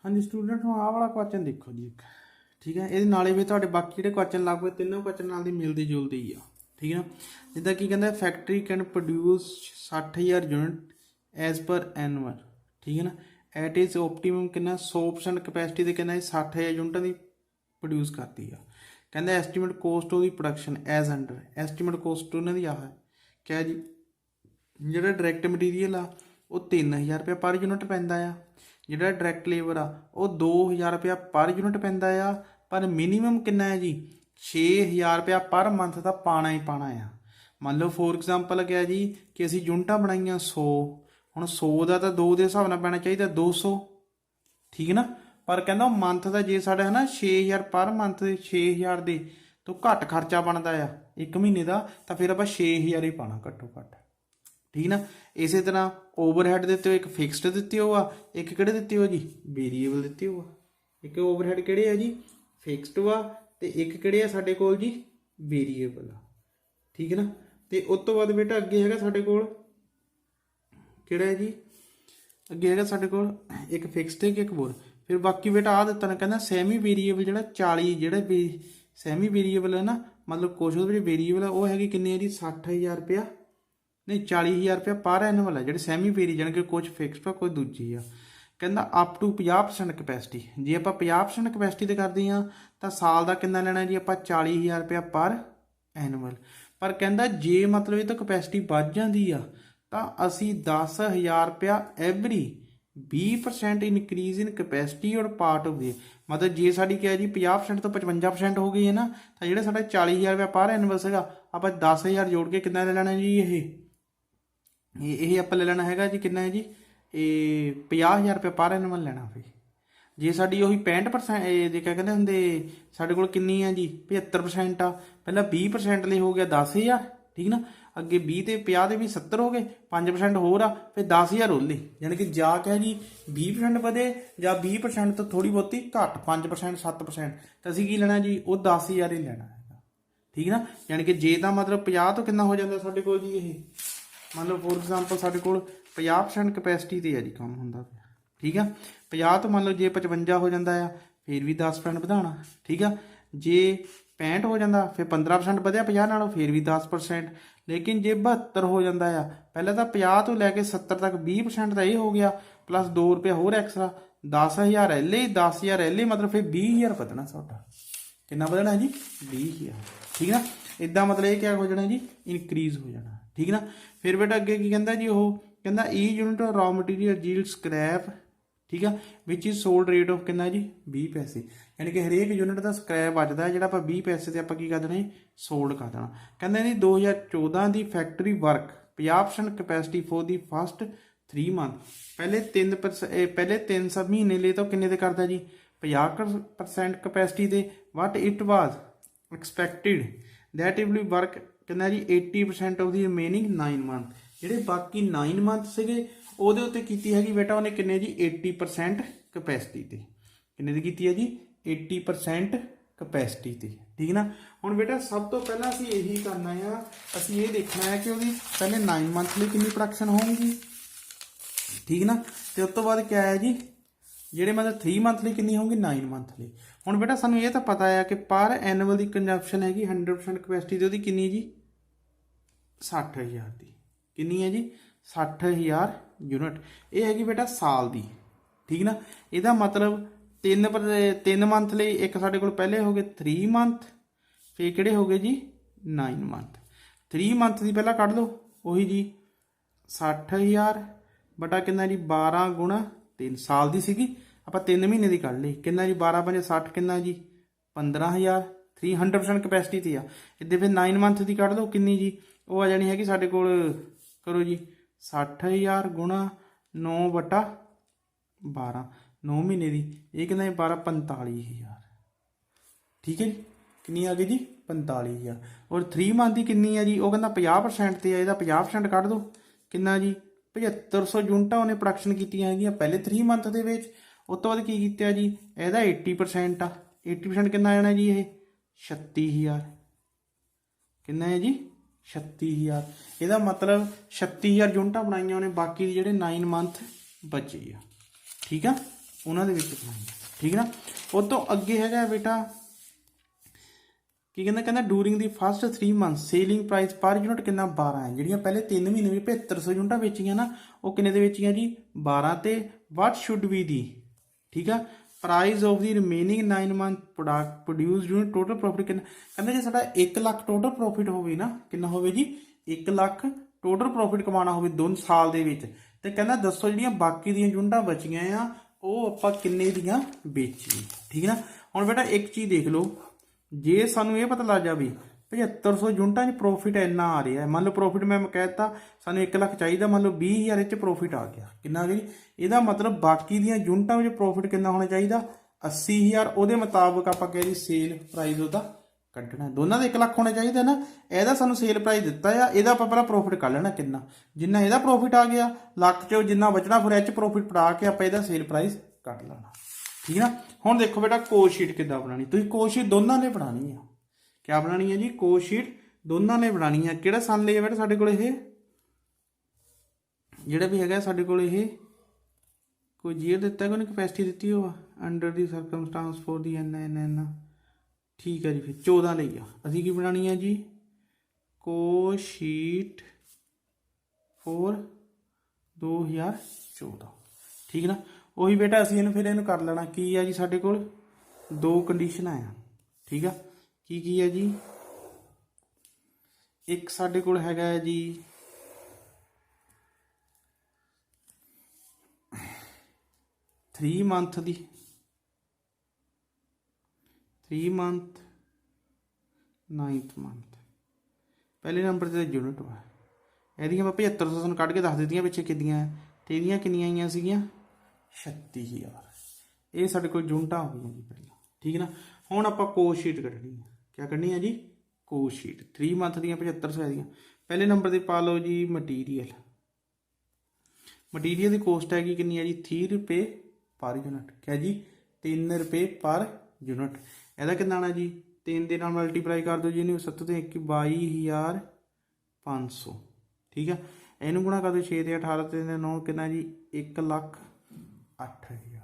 हाँ जी स्टूडेंट हुण आह वाला क्वेश्चन देखो जी एक, ठीक है। ये नाले भी तुहाडे बाकी जिहड़े क्वेश्चन लगभग तीनों क्वेश्चन नाल दी मिलदी जुलदी ही आ, ठीक है ना। जिद्दां की कहंदा factory can produce 60,000 unit as per annual, ठीक है ना। एट इज ऑप्टीमम कितना 100% कैपेसिटी ते कितना 60,000 यूनिटां दी प्रोड्यूस करती है। कहते estimate cost of the production as under, estimate cost उन्होंने दी आ है क्या जी जो डायरैक्ट मटीरियल आ ਉਹ 3000 ਰੁਪਇਆ ਪਰ ਯੂਨਿਟ ਪੈਂਦਾ ਆ। ਜਿਹੜਾ ਡਾਇਰੈਕਟ ਲੇਬਰ ਆ ਉਹ 2000 ਰੁਪਇਆ ਪਰ ਯੂਨਿਟ ਪੈਂਦਾ ਆ। ਪਰ ਮਿਨੀਮਮ ਕਿੰਨਾ ਹੈ ਜੀ 6000 ਰੁਪਇਆ ਪਰ ਮੰਥ ਦਾ ਪਾਣਾ ਹੀ ਪਾਣਾ ਆ। ਮੰਨ ਲਓ ਫੋਰ ਐਗਜ਼ਾਮਪਲ ਗਿਆ ਜੀ ਕਿ ਅਸੀਂ ਯੂਨਿਟਾਂ ਬਣਾਈਆਂ 100, ਹੁਣ 100 ਦਾ ਤਾਂ 2 ਦੇ ਹਿਸਾਬ ਨਾਲ ਪੈਣਾ ਚਾਹੀਦਾ 200, ਠੀਕ ਨਾ। ਪਰ ਕਹਿੰਦਾ ਮੰਥ ਦਾ ਜੇ ਸਾਡਾ ਹੈ ਨਾ 6000 ਪਰ ਮੰਥ ਦੇ 6000 ਦੇ ਤੋਂ ਘੱਟ ਖਰਚਾ ਬਣਦਾ ਆ ਇੱਕ ਮਹੀਨੇ ਦਾ, ਤਾਂ ਫਿਰ ਆਪਾਂ 6000 ਹੀ ਪਾਣਾ ਘੱਟੋ ਘੱਟ, ਠੀਕ ਨਾ। ਇਸੇ ਤਰ੍ਹਾਂ ਓਵਰਹੈਡ ਦਿੱਤੇ ਹੋ, ਇੱਕ ਫਿਕਸਡ ਦਿੱਤੇ ਹੋ ਆ, ਇੱਕ ਕਿਹੜੇ ਦਿੱਤੇ ਹੋ ਜੀ ਵੇਰੀਏਬਲ ਦਿੱਤੇ ਹੋ ਆ। ਇੱਕ ਓਵਰਹੈਡ ਕਿਹੜੇ ਆ ਜੀ ਫਿਕਸਡ ਵਾ, ਤੇ ਇੱਕ ਕਿਹੜੇ ਆ ਸਾਡੇ ਕੋਲ ਜੀ ਵੇਰੀਏਬਲ ਆ, ਠੀਕ ਨਾ। ਤੇ ਉਸ ਤੋਂ ਬਾਅਦ ਬੇਟਾ ਅੱਗੇ ਹੈਗਾ ਸਾਡੇ ਕੋਲ ਕਿਹੜਾ ਹੈ ਜੀ, ਅੱਗੇ ਹੈਗਾ ਸਾਡੇ ਕੋਲ ਇੱਕ ਫਿਕਸਡ ਹੈ ਕਿ ਇੱਕ ਹੋਰ। ਫਿਰ ਬਾਕੀ ਬੇਟਾ ਆ ਦਿੱਤਾ ਨਾ, ਕਹਿੰਦਾ ਸੈਮੀ ਵੇਰੀਏਬਲ ਜਿਹੜਾ 40 ਜਿਹੜਾ ਸੈਮੀ ਵੇਰੀਏਬਲ ਹੈ ਨਾ, ਮਤਲਬ ਕੁਛ ਉਹਦੇ ਵਿੱਚ ਵੇਰੀਏਬਲ ਆ ਉਹ ਹੈਗੀ ਕਿੰਨੇ ਆ ਜੀ 60000 ਰੁਪਇਆ, ਨਹੀਂ 40000 ਰੁਪਇਆ ਪਰ ਐਨੂਅਲ ਆ ਜਿਹੜੇ ਸੈਮੀ ਵੇਰੀ, ਜਾਣੀ ਕਿ ਕੁਛ ਫਿਕਸਡ ਆ ਕੁਝ ਦੂਜੀ ਆ। ਕਹਿੰਦਾ ਅਪ ਟੂ 50% ਕਪੈਸਿਟੀ, ਜੇ ਆਪਾਂ 50% ਕਪੈਸਿਟੀ ਤੇ ਕਰਦੇ ਹਾਂ ਤਾਂ ਸਾਲ ਦਾ ਕਿੰਨਾ ਲੈਣਾ ਜੀ ਆਪਾਂ 40000 ਰੁਪਇਆ ਪਰ ਐਨੂਅਲ। ਪਰ ਕਹਿੰਦਾ ਜੇ ਮਤਲਬ ਇਹ ਤਾਂ ਕਪੈਸਿਟੀ ਵੱਧ ਜਾਂਦੀ ਆ ਤਾਂ ਅਸੀਂ 10000 ਰੁਪਇਆ ਐਵਰੀ 20% ਇਨਕਰੀਜ਼ ਇਨ ਕਪੈਸਿਟੀ ਔਰ ਪਾਰਟ ਆਫ ਦੀ, ਮਤਲਬ ਜੇ ਸਾਡੀ ਕਿਹਾ ਜੀ 50% ਤੋਂ 55% ਹੋ ਗਈ ਹੈ ਨਾ, ਤਾਂ ਜਿਹੜਾ ਸਾਡਾ 40000 ਰੁਪਇਆ ਪਰ ਐਨੂਅਲ ਸੀਗਾ ਆਪਾਂ 10000 ਜੋੜ ਕੇ ਕਿੰਨਾ ਲੈ ਲੈਣਾ ਜੀ ਇਹ ਆਪਾਂ ਲੈ ਲੈਣਾ ਹੈਗਾ ਜੀ ਕਿੰਨਾ ਹੈ ਜੀ ਇਹ 50000 ਰੁਪਏ ਪਰ ਐਨੂਅਲ ਲੈਣਾ। ਫਿਰ ਜੇ ਸਾਡੀ ਉਹੀ 65% ਜੇ ਕਿਆ ਕਹਿੰਦੇ ਹੁੰਦੇ ਸਾਡੇ ਕੋਲ ਕਿੰਨੀ ਆ ਜੀ 75% ਆ, ਪਹਿਲਾਂ 20% ਲਈ ਹੋ ਗਿਆ 10000, ਠੀਕ ਨਾ। ਅੱਗੇ 20 ਤੇ 50 ਦੇ ਵੀ 70 ਹੋ ਗਏ, 5% ਹੋਰ ਆ, ਫਿਰ 10000 ਉਹਲੇ, ਯਾਨੀ ਕਿ ਜਾ ਕੇ ਜੀ 20% ਵਧੇ ਜਾਂ 20% ਤੋਂ ਥੋੜੀ ਬਹੁਤੀ ਘੱਟ 5% 7%, ਤਾਂ ਅਸੀਂ ਕੀ ਲੈਣਾ ਜੀ ਉਹ 10000 ਹੀ ਲੈਣਾ ਹੈਗਾ, ਠੀਕ ਨਾ। ਯਾਨੀ ਕਿ ਜੇ ਤਾਂ ਮਤਲਬ 50 ਤੋਂ ਕਿੰਨਾ ਹੋ ਜਾਂਦਾ ਸਾਡੇ ਕੋਲ ਜੀ ਇਹ, ਮੰਨ ਲਓ ਫੋਰ ਐਗਜ਼ਾਮਪਲ ਸਾਡੇ ਕੋਲ 50% ਕਪੈਸਿਟੀ ਤੇ ਆ ਜੀ ਕੰਮ ਹੁੰਦਾ ਪਿਆ, ਠੀਕ ਆ। 50 ਤੋਂ ਮੰਨ ਲਓ ਜੇ 55 ਹੋ ਜਾਂਦਾ ਆ ਫਿਰ ਵੀ 10% ਵਧਾਉਣਾ, ਠੀਕ ਆ। ਜੇ 65 ਹੋ ਜਾਂਦਾ ਫਿਰ 15% ਵਧਿਆ 50 ਨਾਲੋਂ ਫਿਰ ਵੀ 10%। ਲੇਕਿਨ ਜੇ 72 ਹੋ ਜਾਂਦਾ ਆ, ਪਹਿਲਾਂ ਤਾਂ 50 ਤੋਂ ਲੈ ਕੇ 70 ਤੱਕ 20% ਤਾਂ ਇਹ ਹੋ ਗਿਆ, ਪਲੱਸ 2 ਰੁਪਏ ਹੋਰ ਐਕਸਟਰਾ, 10000 ਐਲੇ 10000 ਐਲੇ, ਮਤਲਬ ਫਿਰ 20000 ਵਧਣਾ ਸਾਡਾ, ਕਿੰਨਾ ਵਧਣਾ ਜੀ 20000, ਠੀਕ ਨਾ। ਇਦਾਂ ਮਤਲਬ ਇਹ ਕਿਆ ਹੋ ਜਾਣਾ ਜੀ ਇਨਕਰੀਜ਼ ਹੋ ਜਾਣਾ, ਠੀਕ ਨਾ। ਫਿਰ ਬੇਟਾ ਅੱਗੇ ਕੀ ਕਹਿੰਦਾ ਜੀ ਉਹ ਕਹਿੰਦਾ ਈ unit raw material yield scrap, ਠੀਕ ਆ, which is sold rate of ਕਿੰਨਾ ਜੀ 20 ਪੈਸੇ, ਯਾਨੀ ਕਿ ਹਰੇਕ ਯੂਨਿਟ ਦਾ ਸਕ੍ਰੈਪ ਬਚਦਾ ਜਿਹੜਾ ਆਪਾਂ 20 ਪੈਸੇ ਤੇ ਆਪਾਂ ਕੀ ਕਰ ਦੇਣਾ ਸੋਲਡ ਕਰ ਦੇਣਾ। ਕਹਿੰਦੇ ਨਹੀਂ 2014 ਦੀ ਫੈਕਟਰੀ ਵਰਕ 50% ਕਪੈਸਿਟੀ ਫੋਰ ਦੀ ਫਸਟ 3 ਮੰਥ, ਪਹਿਲੇ 3 ਮਹੀਨੇ ਲਈ ਤਾਂ ਕਿੰਨੇ ਤੇ ਕਰਦਾ ਜੀ 50% ਕਪੈਸਿਟੀ ਤੇ। What it was expected that it will work ਕਿੰਨਾ ਜੀ 80% ਆਫ ਦੀ ਰਿਮੇਨਿੰਗ 9 ਮੰਥ, ਜਿਹੜੇ ਬਾਕੀ 9 ਮੰਥ ਸੀਗੇ ਉਹਦੇ ਉੱਤੇ ਕੀਤੀ ਹੈਗੀ ਬੇਟਾ ਉਹਨੇ ਕਿੰਨੇ ਜੀ 80% ਕਪੈਸਿਟੀ ਤੇ, ਕਿੰਨੇ ਦੀ ਕੀਤੀ ਹੈ ਜੀ 80% ਕਪੈਸਿਟੀ ਤੇ, ਠੀਕ ਨਾ। ਹੁਣ ਬੇਟਾ ਸਭ ਤੋਂ ਪਹਿਲਾਂ ਅਸੀਂ ਇਹੀ ਕਰਨਾ ਆ, ਅਸੀਂ ਇਹ ਦੇਖਣਾ ਹੈ ਕਿ ਉਹਦੀ ਪਹਿਲੇ 9 ਮੰਥ ਲਈ ਕਿੰਨੀ ਪ੍ਰੋਡਕਸ਼ਨ ਹੋਊਗੀ, ਠੀਕ ਨਾ। ਤੇ ਉਸ ਤੋਂ ਬਾਅਦ ਕਿਆ ਹੈ ਜੀ ਜਿਹੜੇ ਮਤਲਬ 3 ਮੰਥ ਲਈ ਕਿੰਨੀ ਹੋਊਗੀ 9 ਮੰਥ ਲਈ। ਹੁਣ ਬੇਟਾ ਸਾਨੂੰ ਇਹ ਤਾਂ ਪਤਾ ਆ ਕਿ ਪਰ ਐਨੂਅਲ ਦੀ ਕੰਜੰਪਸ਼ਨ ਹੈਗੀ 100% ਕਪੈਸਿਟੀ ਤੇ ਉਹਦੀ ਕਿੰਨੀ ਜੀ 60000 ਦੀ, ਕਿੰਨੀ ਹੈ ਜੀ 60000 ਯੂਨਿਟ, ਇਹ ਹੈਗੀ ਬੇਟਾ ਸਾਲ ਦੀ, ਠੀਕ ਨਾ। ਇਹਦਾ ਮਤਲਬ 3 ਮੰਥ ਲਈ ਇੱਕ ਸਾਡੇ ਕੋਲ ਪਹਿਲੇ ਹੋ ਗਏ 3 ਮੰਥ, ਫਿਰ ਕਿਹੜੇ ਹੋ ਗਏ ਜੀ 9 ਮੰਥ। 3 ਮੰਥ ਦੀ ਪਹਿਲਾਂ ਕੱਢ ਲਓ, ਉਹੀ ਜੀ 60000 ਬਟਾ ਕਿੰਨਾ ਜੀ 12 ਗੁਣਾ 3, ਸਾਲ ਦੀ ਸੀਗੀ ਆਪਾਂ 3 ਮਹੀਨੇ ਦੀ ਕੱਢ ਲਈ, ਕਿੰਨਾ ਜੀ 12 5 60 ਕਿੰਨਾ ਜੀ 15000, 300% ਕਪੈਸਿਟੀ ਤੇ ਆ। ਇੱਦਾਂ ਫਿਰ 9 ਮੰਥ ਦੀ ਕੱਢ ਲਓ ਕਿੰਨੀ ਜੀ, ਉਹ ਆ ਜਾਣੀ ਹੈਗੀ ਸਾਡੇ ਕੋਲ ਕਰੋ ਜੀ 60000 ਗੁਣਾ 9/12 9 ਮਹੀਨੇ ਦੀ, ਇਹ ਕਿੰਨਾ ਜੀ 12 45000, ਠੀਕ ਹੈ ਜੀ। ਕਿੰਨੀ ਆ ਗਈ ਜੀ 45000। ਔਰ 3 ਮੰਥ ਦੀ ਕਿੰਨੀ ਆ ਜੀ, ਉਹ ਕਹਿੰਦਾ 50% ਤੇ ਆ, ਇਹਦਾ 50% ਕੱਢ ਦਿਓ ਕਿੰਨਾ ਜੀ 7500 ਯੂਨਿਟਾਂ ਉਹਨੇ ਪ੍ਰੋਡਕਸ਼ਨ ਕੀਤੀਆਂ ਹੈਗੀਆਂ ਪਹਿਲੇ 3 ਮੰਥ ਦੇ ਵਿੱਚ। ਉਸ ਤੋਂ ਬਾਅਦ ਕੀ ਕੀਤਾ ਜੀ ਇਹਦਾ 80% ਆ, 80% ਕਿੰਨਾ ਆ ਜਾਣਾ ਜੀ ਇਹ 36000, ਕਿੰਨਾ ਹੈ ਜੀ 36000। ਇਹਦਾ ਮਤਲਬ 36000 ਯੂਨਿਟਾਂ ਬਣਾਈਆਂ ਉਹਨੇ, ਬਾਕੀ ਦੇ ਜਿਹੜੇ 9 ਮੰਥ ਬਚੇ ਆ, ਠੀਕ ਆ, ਉਹਨਾਂ ਦੇ ਵਿੱਚ ਬਣਾਈਆਂ, ਠੀਕ ਨਾ। ਉਹ ਤੋਂ ਅੱਗੇ ਹੈਗਾ ਬੇਟਾ ਕੀ ਕਹਿੰਦਾ ਡੂਰਿੰਗ ਦੀ ਫਸਟ 3 ਮੰਥ ਸੇਲਿੰਗ ਪ੍ਰਾਈਸ ਪਰ ਯੂਨਿਟ ਕਿੰਨਾ 12 ਹੈ। ਜਿਹੜੀਆਂ ਪਹਿਲੇ 3 ਮਹੀਨੇ ਵਿੱਚ 7500 ਯੂਨਿਟਾਂ ਵੇਚੀਆਂ ਨਾ, ਉਹ ਕਿੰਨੇ ਦੇ ਵੇਚੀਆਂ ਜੀ 12 ਤੇ। ਵਾਟ ਸ਼ੁੱਡ ਬੀ ਦੀ, ਠੀਕ ਆ, price of the remaining 9 month produce unit total profit ਕਿੰਨਾ। ਕਹਿੰਦਾ ਜੇ ਸਾਡਾ 1 ਲੱਖ ਟੋਟਲ ਪ੍ਰੋਫਿਟ ਹੋਵੇ ਨਾ, ਕਿੰਨਾ ਹੋਵੇ ਜੀ 1 ਲੱਖ ਟੋਟਲ ਪ੍ਰੋਫਿਟ ਕਮਾਉਣਾ ਹੋਵੇ 2 ਸਾਲ ਦੇ ਵਿੱਚ, ਤੇ ਕਹਿੰਦਾ ਦੱਸੋ ਜਿਹੜੀਆਂ ਬਾਕੀ ਦੀਆਂ ਯੂਨਿਟਾਂ ਬਚੀਆਂ ਆ ਉਹ ਆਪਾਂ ਕਿੰਨੇ ਦੀਆਂ ਵੇਚੀਏ। ਠੀਕ ਨਾ। ਹੁਣ ਬੇਟਾ ਇੱਕ ਚੀਜ਼ ਦੇਖ ਲਓ, ਜੇ ਸਾਨੂੰ ਇਹ ਪਤਾ ਲੱਗ ਜਾ ਵੀ 7500 ਯੂਨਿਟਾਂ 'ਚ ਪ੍ਰੋਫਿਟ ਇੰਨਾ ਆ ਰਿਹਾ, ਮੰਨ ਲਓ ਪ੍ਰੋਫਿਟ ਮੈਂ ਕਹਿ ਦਿੱਤਾ ਸਾਨੂੰ 1 ਲੱਖ ਚਾਹੀਦਾ, ਮੰਨ ਲਓ 20000 ਇਹ 'ਚ ਪ੍ਰੋਫਿਟ ਆ ਗਿਆ, ਕਿੰਨਾ ਆ ਗਿਆ ਜੀ? ਇਹਦਾ ਮਤਲਬ ਬਾਕੀ ਦੀਆਂ ਯੂਨਿਟਾਂ ਵਿੱਚ ਪ੍ਰੋਫਿਟ ਕਿੰਨਾ ਹੋਣਾ ਚਾਹੀਦਾ? 80000। ਉਹਦੇ ਮੁਤਾਬਕ ਆਪਾਂ ਕਹਿ ਜੀ ਸੇਲ ਪ੍ਰਾਈਸ ਉਹਦਾ ਕੱਢਣਾ, ਦੋਨਾਂ ਦਾ 1 ਲੱਖ ਹੋਣਾ ਚਾਹੀਦਾ ਨਾ। ਇਹਦਾ ਸਾਨੂੰ ਸੇਲ ਪ੍ਰਾਈਸ ਦਿੱਤਾ ਆ, ਇਹਦਾ ਆਪਾਂ ਪਹਿਲਾਂ ਪ੍ਰੋਫਿਟ ਕੱਢ ਲੈਣਾ ਕਿੰਨਾ, ਜਿੰਨਾ ਇਹਦਾ ਪ੍ਰੋਫਿਟ ਆ ਗਿਆ ਲੱਖ 'ਚੋਂ ਜਿੰਨਾ ਬਚਣਾ ਫਿਰ ਇਹ 'ਚ ਪ੍ਰੋਫਿਟ ਪੜਾ ਕੇ ਆਪਾਂ ਇਹਦਾ ਸੇਲ ਪ੍ਰਾਈਸ ਕੱਢ ਲੈਣਾ। ਠੀਕ ਨਾ। ਹੁਣ ਦੇਖੋ ਬੇਟਾ ਕੋਸਟ ਸ਼ੀਟ ਕਿੱਦਾਂ ਬਣਾਉਣੀ, ਤੁਸੀਂ ਕੋਸਟ ਸ਼ੀਟ ਦੋਨਾਂ ਨੇ ਬਣਾਉਣੀ ਆ। ਕਿਆ ਬਣਾਉਣੀ ਹੈ ਜੀ? ਕੋਸਟ ਸ਼ੀਟ ਦੋਨਾਂ ਨੇ ਬਣਾਉਣੀ ਆ। ਕਿਹੜਾ ਸਨ ਲਿਆ ਬੇਟਾ ਸਾਡੇ ਕੋਲ? ਇਹ ਜਿਹੜਾ ਵੀ ਹੈਗਾ ਸਾਡੇ ਕੋਲ ਇਹ ਕੋਈ ਜੀਅਰ ਦਿੱਤਾ, ਕੋਈ ਕਪੈਸਿਟੀ ਦਿੱਤੀ ਹੋਵਾ ਅੰਡਰ ਦੀ ਸਰਕਮਸਟਾਂਸ ਫੋਰ ਦੀ ਐਨ। ਠੀਕ ਹੈ ਜੀ, ਫਿਰ 14 ਲਈ ਆ। ਅਸੀਂ ਕੀ ਬਣਾਉਣੀ ਹੈ ਜੀ? Cost sheet for 2014। ਠੀਕ ਨਾ। ਉਹੀ ਬੇਟਾ ਅਸੀਂ ਇਹਨੂੰ ਫਿਰ ਇਹਨੂੰ ਕਰ ਲੈਣਾ। ਕੀ ਆ ਜੀ ਸਾਡੇ ਕੋਲ? 2 ਕੰਡੀਸ਼ਨਾਂ ਆ। ਠੀਕ ਆ। ਕੀ ਹੈ ਜੀ? ਇੱਕ ਸਾਡੇ ਕੋਲ ਹੈਗਾ ਹੈ ਜੀ 3 ਮੰਥ ਦੀ, 3 ਮੰਥ 9th ਮੰਥ। ਪਹਿਲੇ ਨੰਬਰ ਤੇ ਯੂਨਿਟ ਵਾ, ਇਹਦੀਆਂ ਮੈਂ 7500 ਤੁਹਾਨੂੰ ਕੱਢ ਕੇ ਦੱਸ ਦਿੱਤੀਆਂ ਪਿੱਛੇ ਕਿੰਨੀਆਂ, ਤੇ ਇਹਦੀਆਂ ਕਿੰਨੀਆਂ ਆਈਆਂ ਸੀਗੀਆਂ? 36000। ਇਹ ਸਾਡੇ ਕੋਲ ਯੂਨਿਟਾਂ ਹੋ ਗਈਆਂ ਜੀ ਪਹਿਲਾਂ। ਠੀਕ ਨਾ। ਹੁਣ ਆਪਾਂ ਕੋਸਟ ਸ਼ੀਟ ਕੱਢਣੀ ਹੈ। ਕਿਆ ਕਰਨੀ ਹੈ ਜੀ? Cost sheet. 3 ਮੰਥ ਦੀਆਂ 7500 ਦੀਆਂ। ਪਹਿਲੇ ਨੰਬਰ ਤੇ ਪਾ ਲਓ ਜੀ ਮਟੀਰੀਅਲ। ਮਟੀਰੀਅਲ ਦੀ ਕੋਸਟ ਹੈਗੀ ਕਿੰਨੀ ਹੈ ਜੀ? 3 ਰੁਪਏ ਪਰ ਯੂਨਿਟ। ਕਿਆ ਜੀ? 3 ਰੁਪਏ ਪਰ ਯੂਨਿਟ। ਇਹਦਾ ਕਿੰਨਾ ਆਣਾ ਜੀ? 3 ਦੇ ਨਾਲ ਮਲਟੀਪਲਾਈ ਕਰ ਦਿਓ ਜੀ ਇਹਨੂੰ, 7 ਤੇ 1 22500। ਠੀਕ ਆ। ਇਹਨੂੰ ਗੁਣਾ ਕਰ ਦਿਓ 6 ਤੇ 18 ਤੇ 9 ਕਿੰਨਾ ਜੀ? 1,08,000।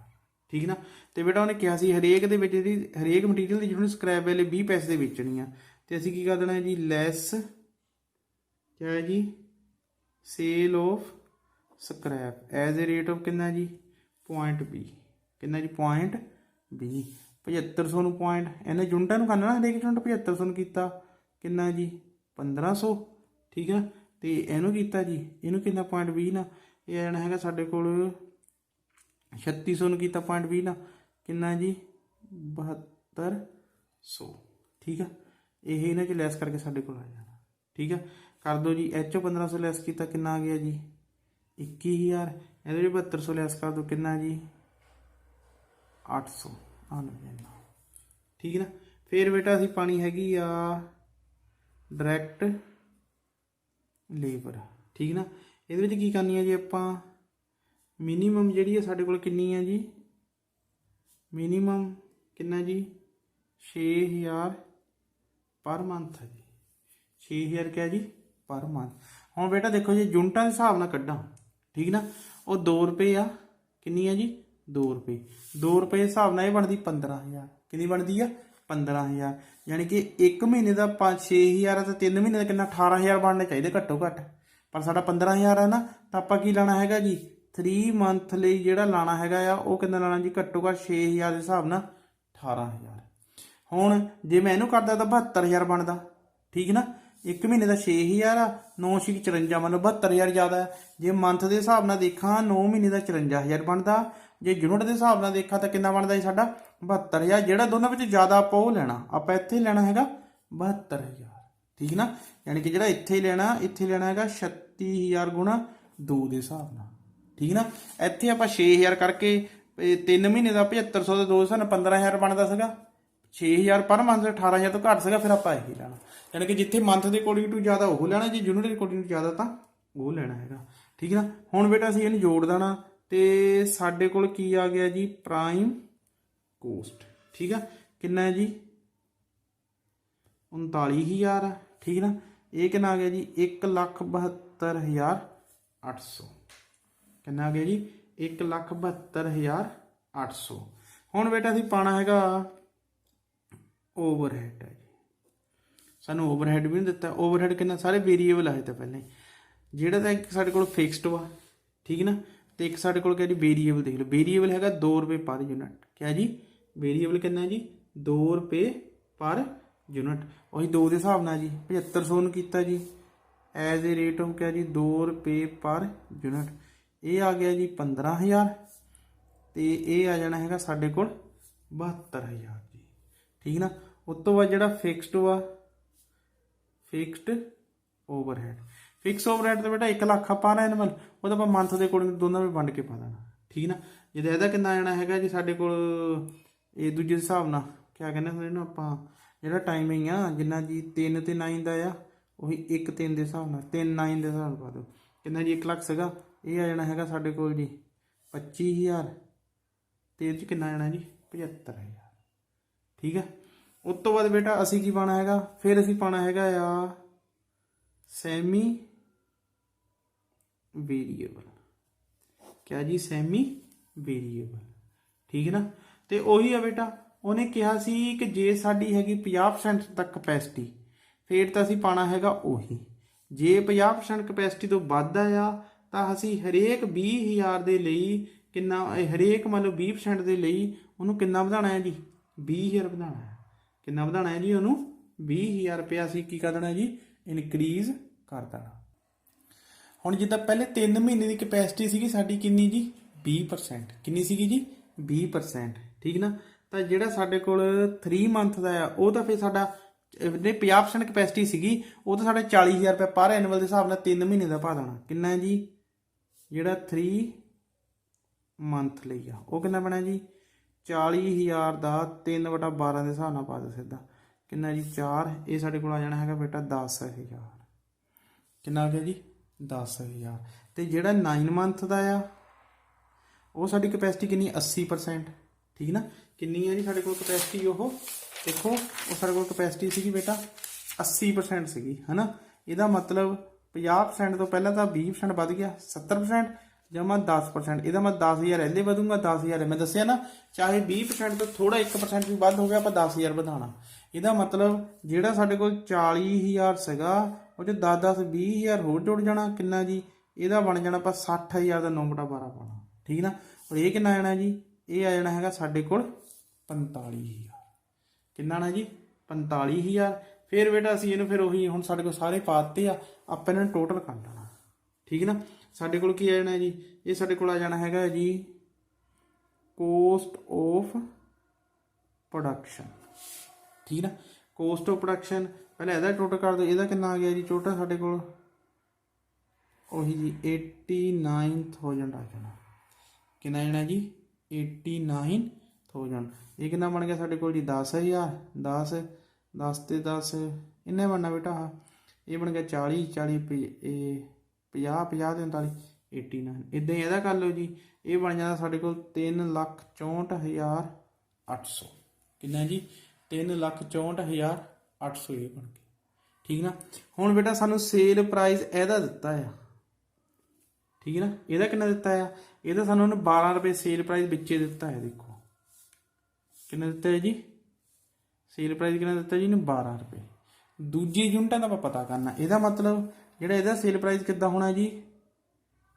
ਠੀਕ ਨਾ। ਤੇ ਬੇਟਾ ਉਹਨੇ ਕਿਹਾ ਸੀ ਹਰੇਕ ਦੇ ਵਿੱਚ ਜਿਹੜੀ ਹਰੇਕ ਮਟੀਰੀਅਲ ਦੀ ਯੂਨਿਟ ਸਕ੍ਰੈਪ ਵੇਲੇ 20 ਪੈਸੇ ਦੇ ਵੇਚਣੀ ਆ, ਤੇ ਅਸੀਂ ਕੀ ਕਰ ਦੇਣਾ ਜੀ? ਲੈਸ ਕਿਆ ਹੈ ਜੀ? Sale of scrap as a rate of ਕਿੰਨਾ ਜੀ? 0.20। ਕਿੰਨਾ ਜੀ? 0.20। 7500 ਨੂੰ ਪੁਆਇੰਟ, ਇਹਨੇ ਯੂਨਿਟਾਂ ਨੂੰ ਕਰਨਾ ਨਾ, ਹਰੇਕ ਯੂਨਿਟ 7500 ਨੂੰ ਕੀਤਾ ਕਿੰਨਾ ਜੀ? 1500। ਠੀਕ ਆ। ਤੇ ਇਹਨੂੰ ਕੀਤਾ ਜੀ, ਇਹਨੂੰ ਕਿੰਨਾ? 0.20 ਨਾ। ਇਹ ਆਣਾ ਹੈਗਾ ਸਾਡੇ ਕੋਲ 3600 ਨੂੰ ਕੀਤਾ 0.20 ਨਾ, ਕਿੰਨਾ ਜੀ? 7200। ਠੀਕ ਆ। ਇਹ ਇਹਨਾਂ 'ਚ ਲੈਸ ਕਰਕੇ ਸਾਡੇ ਕੋਲ ਆ ਜਾਣਾ। ਠੀਕ ਆ। ਕਰ ਦਿਓ ਜੀ। ਇਹ 'ਚੋਂ 1500 ਲੈਸ ਕੀਤਾ ਕਿੰਨਾ ਆ ਗਿਆ ਜੀ? 21000। ਇਹਦੇ 'ਚ 7200 ਲੈਸ ਕਰ ਦਿਓ ਕਿੰਨਾ ਜੀ? 800 ਆ ਲਓ ਜੀ। ਠੀਕ ਨਾ। ਫਿਰ ਬੇਟਾ ਅਸੀਂ ਪਾਣੀ ਹੈਗੀ ਆ ਡਾਇਰੈਕਟ ਲੇਬਰ। ਠੀਕ ਨਾ। ਇਹਦੇ ਵਿੱਚ ਕੀ ਕਰਨੀ ਹੈ ਜੀ ਆਪਾਂ? ਮਿਨੀਮਮ ਜਿਹੜੀ ਹੈ ਸਾਡੇ ਕੋਲ ਕਿੰਨੀ ਹੈ ਜੀ? ਮਿਨੀਮਮ ਕਿੰਨਾ ਜੀ? 6000 ਪਰ ਮੰਥ ਹੈ ਜੀ। 6000 ਕਿਆ ਜੀ? Per month. ਹੁਣ ਬੇਟਾ ਦੇਖੋ ਜੀ ਯੂਨਿਟਾਂ ਦੇ ਹਿਸਾਬ ਨਾਲ ਕੱਢਾਂ। ਠੀਕ ਨਾ। ਉਹ 2 ਰੁਪਏ ਆ। ਕਿੰਨੀ ਹੈ ਜੀ? 2 ਰੁਪਏ। 2 ਰੁਪਏ ਹਿਸਾਬ ਨਾਲ ਇਹ ਬਣਦੀ 15000। ਕਿੰਨੀ ਬਣਦੀ ਆ? 15000। ਯਾਨੀ ਕਿ 1 ਮਹੀਨੇ ਦਾ 6000 ਆ, ਤਾਂ 3 ਮਹੀਨੇ ਦਾ ਕਿੰਨਾ? 18000 ਬਣਨੇ ਚਾਹੀਦੇ ਘੱਟੋ ਘੱਟ, ਪਰ ਸਾਡਾ 15000 ਆ ਨਾ, ਤਾਂ ਆਪਾਂ ਕੀ ਲਾਣਾ ਹੈਗਾ ਜੀ? 3 ਮੰਥ ਲਈ ਜਿਹੜਾ ਲਾਣਾ ਹੈਗਾ ਆ ਉਹ ਕਿੰਨਾ ਲਾਣਾ ਜੀ? ਘੱਟੋ ਘੱਟ 6000 ਦੇ ਹਿਸਾਬ ਨਾਲ 18000। ਹੁਣ ਜੇ ਮੈਂ ਇਹਨੂੰ ਕਰਦਾ ਤਾਂ 72000 ਬਣਦਾ। ਠੀਕ ਨਾ। 1 ਮਹੀਨੇ ਦਾ 6000 ਆ, 9 6 54, ਮਤਲਬ 72000 ਜ਼ਿਆਦਾ ਹੈ। ਜੇ ਮੰਥ ਦੇ ਹਿਸਾਬ ਨਾਲ ਦੇਖਾਂ 9 ਮਹੀਨੇ ਦਾ 54000 ਬਣਦਾ। ਜੇ ਯੂਨਿਟ ਦੇ ਹਿਸਾਬ ਨਾਲ ਦੇਖਾਂ ਤਾਂ ਕਿੰਨਾ ਬਣਦਾ ਜੀ ਸਾਡਾ? 72000। ਜਿਹੜਾ ਦੋਨਾਂ ਵਿੱਚ ਜ਼ਿਆਦਾ ਆਪਾਂ ਉਹ ਲੈਣਾ, ਆਪਾਂ ਇੱਥੇ ਲੈਣਾ ਹੈਗਾ 72000। ਠੀਕ ਨਾ। ਯਾਨੀ ਕਿ ਜਿਹੜਾ ਇੱਥੇ ਲੈਣਾ ਹੈਗਾ 36000 ਗੁਣਾ 2 ਦੇ ਹਿਸਾਬ ਨਾਲ। ਠੀਕ ਨਾ। ਇੱਥੇ ਆਪਾਂ 6000 ਕਰਕੇ 3 ਮਹੀਨੇ ਦਾ 7500 ਦੇ 2 ਹਿਸਾਬ ਨਾਲ 15000 ਬਣਦਾ ਸੀਗਾ। 6000 ਪਰ ਮੰਥ 18000 ਤੋਂ ਘੱਟ ਸੀਗਾ, ਫਿਰ ਆਪਾਂ ਇਹੀ ਲੈਣਾ। ਯਾਨੀ ਕਿ ਜਿੱਥੇ ਮੰਥ ਦੇ ਅਕੋਰਡਿੰਗ ਟੂ ਜ਼ਿਆਦਾ ਉਹ ਲੈਣਾ, ਜੇ ਯੂਨਿਟ ਦੇ ਅਕੋਰਡਿੰਗ ਟੂ ਜ਼ਿਆਦਾ ਤਾਂ ਉਹ ਲੈਣਾ ਹੈਗਾ। ਠੀਕ ਨਾ। ਹੁਣ ਬੇਟਾ ਅਸੀਂ ਇਹਨੂੰ ਜੋੜ ਦੇਣਾ, ਤੇ ਸਾਡੇ ਕੋਲ ਕੀ ਆ ਗਿਆ ਜੀ? Prime cost. ਠੀਕ ਆ। ਕਿੰਨਾ ਹੈ ਜੀ? 39000 ਆ। ਠੀਕ ਨਾ। ਇਹ ਕਿੰਨਾ ਆ ਗਿਆ ਜੀ? 1,72,800। ਕਿੰਨਾ ਆ ਗਿਆ ਜੀ? 1,72,800। ਹੁਣ ਬੇਟਾ ਅਸੀਂ ਪਾਣਾ ਹੈਗਾ ਓਵਰਹੈਡ ਹੈ ਜੀ। ਸਾਨੂੰ ਓਵਰਹੈਡ ਵੀ ਨਹੀਂ ਦਿੱਤਾ। ਓਵਰਹੈਡ ਕਿੰਨਾ? ਸਾਰੇ ਵੇਰੀਏਬਲ ਆਏ ਤਾਂ ਪਹਿਲਾਂ ਹੀ। ਜਿਹੜਾ ਤਾਂ ਇੱਕ ਸਾਡੇ ਕੋਲ ਫਿਕਸਡ ਵਾ। ਠੀਕ ਨਾ। ਤੇ ਇੱਕ ਸਾਡੇ ਕੋਲ ਕਿਹਾ ਜੀ ਵੇਰੀਏਬਲ। ਦੇਖ ਲਓ ਵੇਰੀਏਬਲ ਹੈਗਾ 2 ਰੁਪਏ ਪਰ ਯੂਨਿਟ। ਕਿਆ ਜੀ? ਵੇਰੀਏਬਲ ਕਿੰਨਾ ਜੀ? 2 ਰੁਪਏ ਪਰ ਯੂਨਿਟ। ਉਹੀ 2 ਦੇ ਹਿਸਾਬ ਨਾਲ ਜੀ 7500 ਨੂੰ ਕੀਤਾ ਜੀ ਐਜ਼ ਏ ਰੇਟ ਆਫ ਕਿਆ ਜੀ? 2 ਰੁਪਏ ਪਰ ਯੂਨਿਟ। ਇਹ ਆ ਗਿਆ ਜੀ 15000 ਤੇ ਇਹ ਆ ਜਾਣਾ ਹੈਗਾ ਸਾਡੇ ਕੋਲ 72000 ਜੀ। ਠੀਕ ਨਾ। ਉਸ ਤੋਂ ਬਾਅਦ ਜਿਹੜਾ ਫਿਕਸਡ ਵਾ ਫਿਕਸਡ ਓਵਰਹੈਡ, ਫਿਕਸ ਓਵਰਹੈਡ ਤੇ ਬੇਟਾ 1 ਲੱਖ ਆਪਾਂ ਨਾ ਐਨੂਅਲ, ਉਹਦਾ ਆਪਾਂ ਮੰਥ ਦੇ ਅਕੋਰਡਿੰਗ ਦੋਨਾਂ ਵਿੱਚ ਵੰਡ ਕੇ ਪਾ ਦੇਣਾ। ਠੀਕ ਨਾ। ਜਿਹਦਾ ਇਹਦਾ ਕਿੰਨਾ ਆ ਜਾਣਾ ਹੈਗਾ ਜੀ ਸਾਡੇ ਕੋਲ, ਇਹ ਦੂਜੇ ਹਿਸਾਬ ਨਾਲ ਕਿਆ ਕਹਿੰਦੇ ਹੁੰਦੇ ਇਹਨੂੰ ਆਪਾਂ, ਜਿਹੜਾ ਟਾਈਮਿੰਗ ਆ ਜਿੰਨਾ ਜੀ 3 ਤੇ 9 ਦਾ ਆ, ਉਹੀ 1 3 ਦੇ ਹਿਸਾਬ ਨਾਲ 3 9 ਦੇ ਹਿਸਾਬ ਨਾਲ ਪਾ ਦਿਓ। ਕਿੰਨਾ ਜੀ 1 ਲੱਖ ਸੀਗਾ, ਇਹ ਆ ਜਾਣਾ ਹੈਗਾ ਸਾਡੇ ਕੋਲ ਜੀ 25000 ਤੇ ਇਹਦੇ 'ਚ ਕਿੰਨਾ ਆ ਜਾਣਾ ਜੀ 75000। ਠੀਕ ਹੈ। ਉਸ ਤੋਂ ਬਾਅਦ ਬੇਟਾ ਅਸੀਂ ਕੀ ਪਾਉਣਾ ਹੈਗਾ, ਫਿਰ ਅਸੀਂ ਪਾਉਣਾ ਹੈਗਾ ਆ ਸੈਮੀ ਵੇਰੀਏਬਲ। ਕਿਆ ਜੀ ਸੈਮੀ ਵੇਰੀਏਬਲ। ਠੀਕ ਨਾ। ਤੇ ਉਹੀ ਆ ਬੇਟਾ, ਉਹਨੇ ਕਿਹਾ ਸੀ ਕਿ ਜੇ ਸਾਡੀ ਹੈਗੀ 50% ਤੱਕ ਕਪੈਸਿਟੀ, ਫਿਰ ਤਾਂ ਅਸੀਂ ਪਾਉਣਾ ਹੈਗਾ ਉਹੀ। ਜੇ 50% ਕਪੈਸਿਟੀ ਤੋਂ ਵੱਧ ਆ ਤਾਂ ਅਸੀਂ ਹਰੇਕ 20000 ਦੇ ਲਈ ਕਿੰਨਾ, ਹਰੇਕ ਮੰਨ ਲਓ 20% ਦੇ ਲਈ ਉਹਨੂੰ ਕਿੰਨਾ ਵਧਾਉਣਾ ਹੈ ਜੀ 20000 ਵਧਾਉਣਾ ਹੈ। ਕਿੰਨਾ ਵਧਾਉਣਾ ਹੈ ਜੀ ਉਹਨੂੰ 20000 ਰੁਪਇਆ ਅਸੀਂ ਕੀ ਕਰ ਦੇਣਾ ਜੀ ਇਨਕਰੀਜ਼ ਕਰ ਦੇਣਾ। ਹੁਣ ਜਿੱਦਾਂ ਪਹਿਲੇ 3 ਮਹੀਨੇ ਦੀ ਕਪੈਸਿਟੀ ਸੀਗੀ ਸਾਡੀ ਕਿੰਨੀ ਜੀ 20%, ਕਿੰਨੀ ਸੀਗੀ ਜੀ 20%। ਠੀਕ ਨਾ। ਤਾਂ ਜਿਹੜਾ ਸਾਡੇ ਕੋਲ 3 ਮੰਥ ਦਾ ਆ ਉਹ ਤਾਂ ਫਿਰ ਸਾਡਾ ਜੇ 50% ਕਪੈਸਿਟੀ ਸੀਗੀ ਉਹ ਤਾਂ ਸਾਡਾ 40000 ਰੁਪਏ ਪਰ ਐਨੂਅਲ ਦੇ ਹਿਸਾਬ ਨਾਲ 3 ਮਹੀਨੇ ਦਾ ਪਾ ਦੇਣਾ। ਕਿੰਨਾ ਜੀ ਜਿਹੜਾ 3 ਮੰਥ ਲਈ ਆ ਉਹ ਕਿੰਨਾ ਬਣਾ ਜੀ 40000 ਦਾ 3/12 ਦੇ ਹਿਸਾਬ ਨਾਲ ਪਾ ਦਿਓ ਸਿੱਧਾ। ਕਿੰਨਾ ਜੀ 4, ਇਹ ਸਾਡੇ ਕੋਲ ਆ ਜਾਣਾ ਹੈਗਾ ਬੇਟਾ 10000। ਕਿੰਨਾ ਆ ਗਿਆ ਜੀ 10000। ਤੇ ਜਿਹੜਾ 9 ਮੰਥ ਦਾ ਆ ਉਹ ਸਾਡੀ ਕਪੈਸਿਟੀ ਕਿੰਨੀ 80%। ਠੀਕ ਨਾ। ਕਿੰਨੀ ਹੈ ਜੀ ਸਾਡੇ ਕੋਲ ਕਪੈਸਿਟੀ, ਉਹ ਦੇਖੋ ਉਹ ਸਾਡੇ ਕੋਲ ਕਪੈਸਿਟੀ ਸੀਗੀ ਬੇਟਾ 80% ਸੀਗੀ ਹੈ ਨਾ। ਇਹਦਾ ਮਤਲਬ 50% ਤੋਂ ਪਹਿਲਾਂ ਤਾਂ 20% ਵੱਧ ਗਿਆ 70% ਜਮਾ 10%। ਇਹਦਾ ਮੈਂ 10000 ਇਹਦੇ ਵਧੂਗਾ 10000 ਮੈਂ ਦੱਸਿਆ ਨਾ, ਚਾਹੇ 20% ਤੋਂ ਥੋੜਾ 1% ਵੀ ਵੱਧ ਹੋ ਗਿਆ ਆਪਾਂ 10000 ਵਧਾਉਣਾ। ਇਹਦਾ ਮਤਲਬ ਜਿਹੜਾ ਸਾਡੇ ਕੋਲ 40000 ਸੀਗਾ ਉਹ 'ਚ 10 20000 ਹੋਰ ਜੁੜ ਜਾਣਾ। ਕਿੰਨਾ ਜੀ ਇਹਦਾ ਬਣ ਜਾਣਾ ਆਪਾਂ 60000 ਦਾ 9/12 ਪਾਉਣਾ। ਠੀਕ ਨਾ। ਔਰ ਇਹ ਕਿੰਨਾ ਆ ਜਾਣਾ ਜੀ, ਇਹ ਆ ਜਾਣਾ ਹੈਗਾ ਸਾਡੇ ਕੋਲ 45000। ਕਿੰਨਾ ਨਾ ਜੀ 45000। ਫਿਰ ਬੇਟਾ ਅਸੀਂ ਇਹਨੂੰ ਫਿਰ ਉਹੀ ਹੁਣ ਸਾਡੇ ਕੋਲ ਸਾਰੇ ਪਾਤੇ ਆ, ਆਪਾਂ ਇਹਨਾਂ ਨੂੰ ਟੋਟਲ ਕਰ ਲੈਣਾ। ਠੀਕ ਨਾ। ਸਾਡੇ ਕੋਲ ਕੀ ਆ ਜਾਣਾ ਜੀ, ਇਹ ਸਾਡੇ ਕੋਲ ਆ ਜਾਣਾ ਹੈਗਾ ਜੀ ਕੋਸਟ ਆਫ ਪ੍ਰੋਡਕਸ਼ਨ। ਠੀਕ ਨਾ। ਕੋਸਟ ਆਫ ਪ੍ਰੋਡਕਸ਼ਨ ਪਹਿਲਾਂ ਇਹਦਾ ਟੋਟਲ ਕਰ ਦਿਓ। ਇਹਦਾ ਕਿੰਨਾ ਆ ਗਿਆ ਜੀ ਟੋਟਲ ਸਾਡੇ ਕੋਲ ਉਹੀ ਜੀ 89000 ਆ ਜਾਣਾ। ਕਿੰਨਾ ਜਾਣਾ ਜੀ 89000। ਇਹ ਕਿੰਨਾ ਬਣ ਗਿਆ ਸਾਡੇ ਕੋਲ ਜੀ 10000। 10 ਤੇ 10 ਇੰਨੇ ਬਣਨਾ ਬੇਟਾ। ਇਹ ਬਣ ਗਿਆ 40 40 ਇਹ 50 50 ਤੇ 39 89। ਇੱਦਾਂ ਹੀ ਇਹਦਾ ਕਰ ਲਓ ਜੀ। ਇਹ ਬਣ ਜਾਂਦਾ ਸਾਡੇ ਕੋਲ 3,64,800। ਕਿੰਨਾ ਜੀ 3,64,800 ਇਹ ਬਣ ਗਿਆ। ਠੀਕ ਨਾ। ਹੁਣ ਬੇਟਾ ਸਾਨੂੰ ਸੇਲ ਪ੍ਰਾਈਸ ਇਹਦਾ ਦਿੱਤਾ ਆ। ਠੀਕ ਨਾ। ਇਹਦਾ ਕਿੰਨਾ ਦਿੱਤਾ ਆ, ਇਹਦਾ ਸਾਨੂੰ ਉਹਨੇ 12 ਰੁਪਏ ਸੇਲ ਪ੍ਰਾਈਸ ਵਿੱਚੇ ਦਿੱਤਾ ਹੈ। ਦੇਖੋ ਕਿੰਨਾ ਦਿੱਤਾ ਹੈ ਜੀ ਸੇਲ ਪ੍ਰਾਈਸ ਕਿੰਨਾ ਦਿੱਤਾ ਜੀ ਇਹਨੂੰ 12 ਰੁਪਏ। ਦੂਜੀ ਯੂਨਿਟਾਂ ਦਾ ਆਪਾਂ ਪਤਾ ਕਰਨਾ। ਇਹਦਾ ਮਤਲਬ ਜਿਹੜਾ ਇਹਦਾ ਸੇਲ ਪ੍ਰਾਈਸ ਕਿੱਦਾਂ ਹੋਣਾ ਜੀ,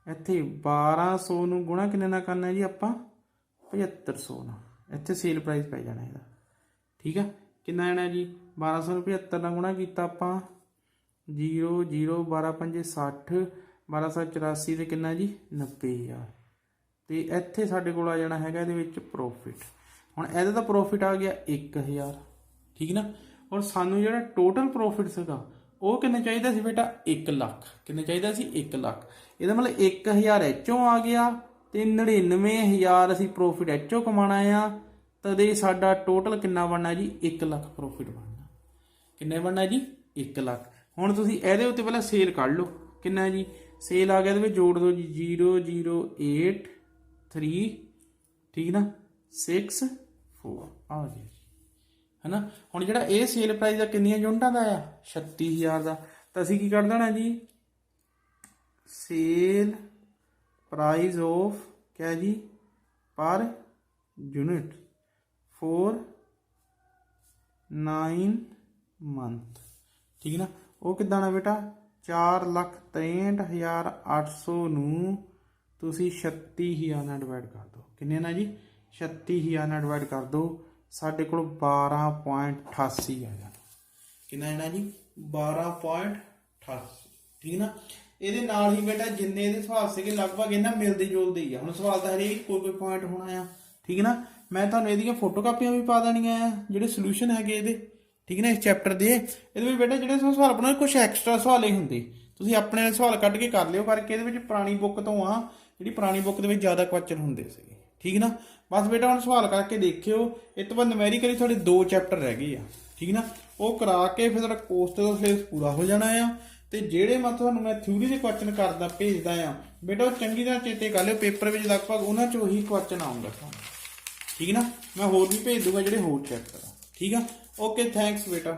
ਇੱਥੇ 1200 ਨੂੰ ਗੁਣਾ ਕਿੰਨੇ ਨਾਲ ਕਰਨਾ ਜੀ ਆਪਾਂ 7500 ਨਾਲ, ਇੱਥੇ ਸੇਲ ਪ੍ਰਾਈਸ ਪੈ ਜਾਣਾ ਇਹਦਾ। ਠੀਕ ਆ। ਕਿੰਨਾ ਆਣਾ ਜੀ 1200 ਨੂੰ 75 ਨਾਲ ਗੁਣਾ ਕੀਤਾ ਆਪਾਂ 0 0 12 5 60 1284 ਤੇ ਕਿੰਨਾ ਜੀ 90000। ਤੇ ਇੱਥੇ ਸਾਡੇ ਕੋਲ ਆ ਜਾਣਾ ਹੈਗਾ ਇਹਦੇ ਵਿੱਚ ਪ੍ਰੋਫਿਟ। ਹੁਣ ਇਹਦਾ ਤਾਂ ਪ੍ਰੋਫਿਟ ਆ ਗਿਆ 1000। ਠੀਕ ਨਾ। ਔਰ ਸਾਨੂੰ ਜਿਹੜਾ ਟੋਟਲ ਪ੍ਰੋਫਿਟ ਸੀਗਾ ਉਹ ਕਿੰਨੇ ਚਾਹੀਦਾ ਸੀ ਬੇਟਾ 1 ਲੱਖ। ਕਿੰਨੇ ਚਾਹੀਦਾ ਸੀ 1 ਲੱਖ। ਇਹਦਾ ਮਤਲਬ 1000 ਐਚੋਂ ਆ ਗਿਆ ਤੇ 99000 ਅਸੀਂ ਪ੍ਰੋਫਿਟ ਐਚੋਂ ਕਮਾਉਣਾ ਆ। ਤਦੇ ਸਾਡਾ ਟੋਟਲ ਕਿੰਨਾ ਬਣਨਾ ਜੀ 1 ਲੱਖ ਪ੍ਰੋਫਿਟ ਬਣਨਾ। ਕਿੰਨੇ ਬਣਨਾ ਜੀ 1 ਲੱਖ। ਹੁਣ ਤੁਸੀਂ ਇਹਦੇ ਉੱਤੇ ਪਹਿਲਾਂ ਸੇਲ ਕੱਢ ਲਓ। ਕਿੰਨਾ ਜੀ ਸੇਲ ਆ ਗਿਆ, ਇਹਦੇ ਵਿੱਚ ਜੋੜ ਦਿਓ ਜੀ 0083 ਠੀਕ ਨਾ 64 ਆ ਗਿਆ ਜੀ ਹੈ ਨਾ। ਹੁਣ ਜਿਹੜਾ ਇਹ ਸੇਲ ਪ੍ਰਾਈਸ ਦਾ ਕਿੰਨੀਆਂ ਯੂਨਿਟਾਂ ਦਾ ਆ 36000 ਦਾ, ਤਾਂ ਅਸੀਂ ਕੀ ਕਰ ਦੇਣਾ ਜੀ ਸੇਲ ਪ੍ਰਾਈਸ ਆਫ ਕਿਆ ਜੀ ਪਰ ਯੂਨਿਟ ਫੋਰ 9 ਮੰਥ। ਠੀਕ ਨਾ। ਉਹ ਕਿੱਦਾਂ ਨਾ ਬੇਟਾ 4,63,800 ਨੂੰ ਤੁਸੀਂ 36000 ਨਾਲ ਡਿਵਾਈਡ ਕਰ ਦਿਓ। ਕਿੰਨੇ ਨਾਲ ਜੀ 36000 ਨਾਲ ਡਿਵਾਈਡ ਕਰ ਦਿਓ। ਸਾਡੇ ਕੋਲ 12.88 ਆ ਜਾਣਾ। ਕਿੰਨਾ ਆਣਾ ਜੀ 12.88। ਠੀਕ ਨਾ। ਇਹਦੇ ਨਾਲ ਹੀ ਬੇਟਾ ਜਿੰਨੇ ਇਹਦੇ ਸਵਾਲ ਸੀਗੇ ਲਗਭਗ ਇਹਨਾਂ ਮਿਲਦੇ ਜੁਲਦੇ ਹੀ ਆ। ਹੁਣ ਸਵਾਲ ਤਾਂ ਹਰੇਕ ਕੋਈ ਪੁਆਇੰਟ ਹੋਣਾ ਆ, ਠੀਕ ਹੈ ਨਾ। ਮੈਂ ਤੁਹਾਨੂੰ ਇਹਦੀਆਂ ਫੋਟੋ ਕਾਪੀਆਂ ਵੀ ਪਾ ਦੇਣੀਆਂ ਆ, ਜਿਹੜੇ ਸੋਲੂਸ਼ਨ ਹੈਗੇ ਇਹਦੇ, ਠੀਕ ਹੈ ਨਾ, ਇਸ ਚੈਪਟਰ ਦੇ। ਇਹਦੇ ਵਿੱਚ ਬੇਟਾ ਜਿਹੜੇ ਸਵਾਲ ਬਣਾਏ ਕੁਝ ਐਕਸਟਰਾ ਸਵਾਲ ਹੀ ਹੁੰਦੇ, ਤੁਸੀਂ ਆਪਣੇ ਸਵਾਲ ਕੱਢ ਕੇ ਕਰ ਲਿਓ ਕਰਕੇ। ਇਹਦੇ ਵਿੱਚ ਪੁਰਾਣੀ ਬੁੱਕ ਤੋਂ ਆ, ਜਿਹੜੀ ਪੁਰਾਣੀ ਬੁੱਕ ਦੇ ਵਿੱਚ ਜ਼ਿਆਦਾ ਕੁਐਸਚਨ ਹੁੰਦੇ ਸੀਗੇ, ਠੀਕ ਨਾ। ਬਸ ਬੇਟਾ ਹੁਣ ਸਵਾਲ ਕਰਕੇ ਦੇਖਿਓ। ਇਸ ਤੋਂ ਬਾਅਦ ਨਿਊਮੈਰੀਕਲੀ ਤੁਹਾਡੇ 2 ਚੈਪਟਰ ਰਹਿ ਗਏ ਆ, ਠੀਕ ਨਾ। ਉਹ ਕਰਾ ਕੇ ਫਿਰ ਤੁਹਾਡਾ ਕੋਸਟ ਦਾ ਸਿਲੇਬਸ ਪੂਰਾ ਹੋ ਜਾਣਾ ਆ। ਤੇ ਜਿਹੜੇ ਤੁਹਾਨੂੰ ਮੈਂ ਥਿਊਰੀ ਦੇ ਕੁਐਸਚਨ ਕਰਦਾ ਭੇਜਦਾ ਆ ਬੇਟਾ, ਉਹ ਚੰਗੀ ਤਰ੍ਹਾਂ ਚੇਤੇ ਕਰ ਲਿਓ। ਪੇਪਰ ਵਿੱਚ ਲਗਭਗ ਉਹਨਾਂ 'ਚੋਂ ਹੀ ਕੁਐਸਚਨ ਆਉਂਗਾ ਤੁਹਾਨੂੰ, ਠੀਕ ਨਾ। ਮੈਂ ਹੋਰ ਵੀ ਭੇਜ ਦੂੰਗਾ ਜਿਹੜੇ ਹੋਰ ਚੈਪਟਰ ਆ, ਠੀਕ ਆ। ਓਕੇ, ਥੈਂਕਸ ਬੇਟਾ।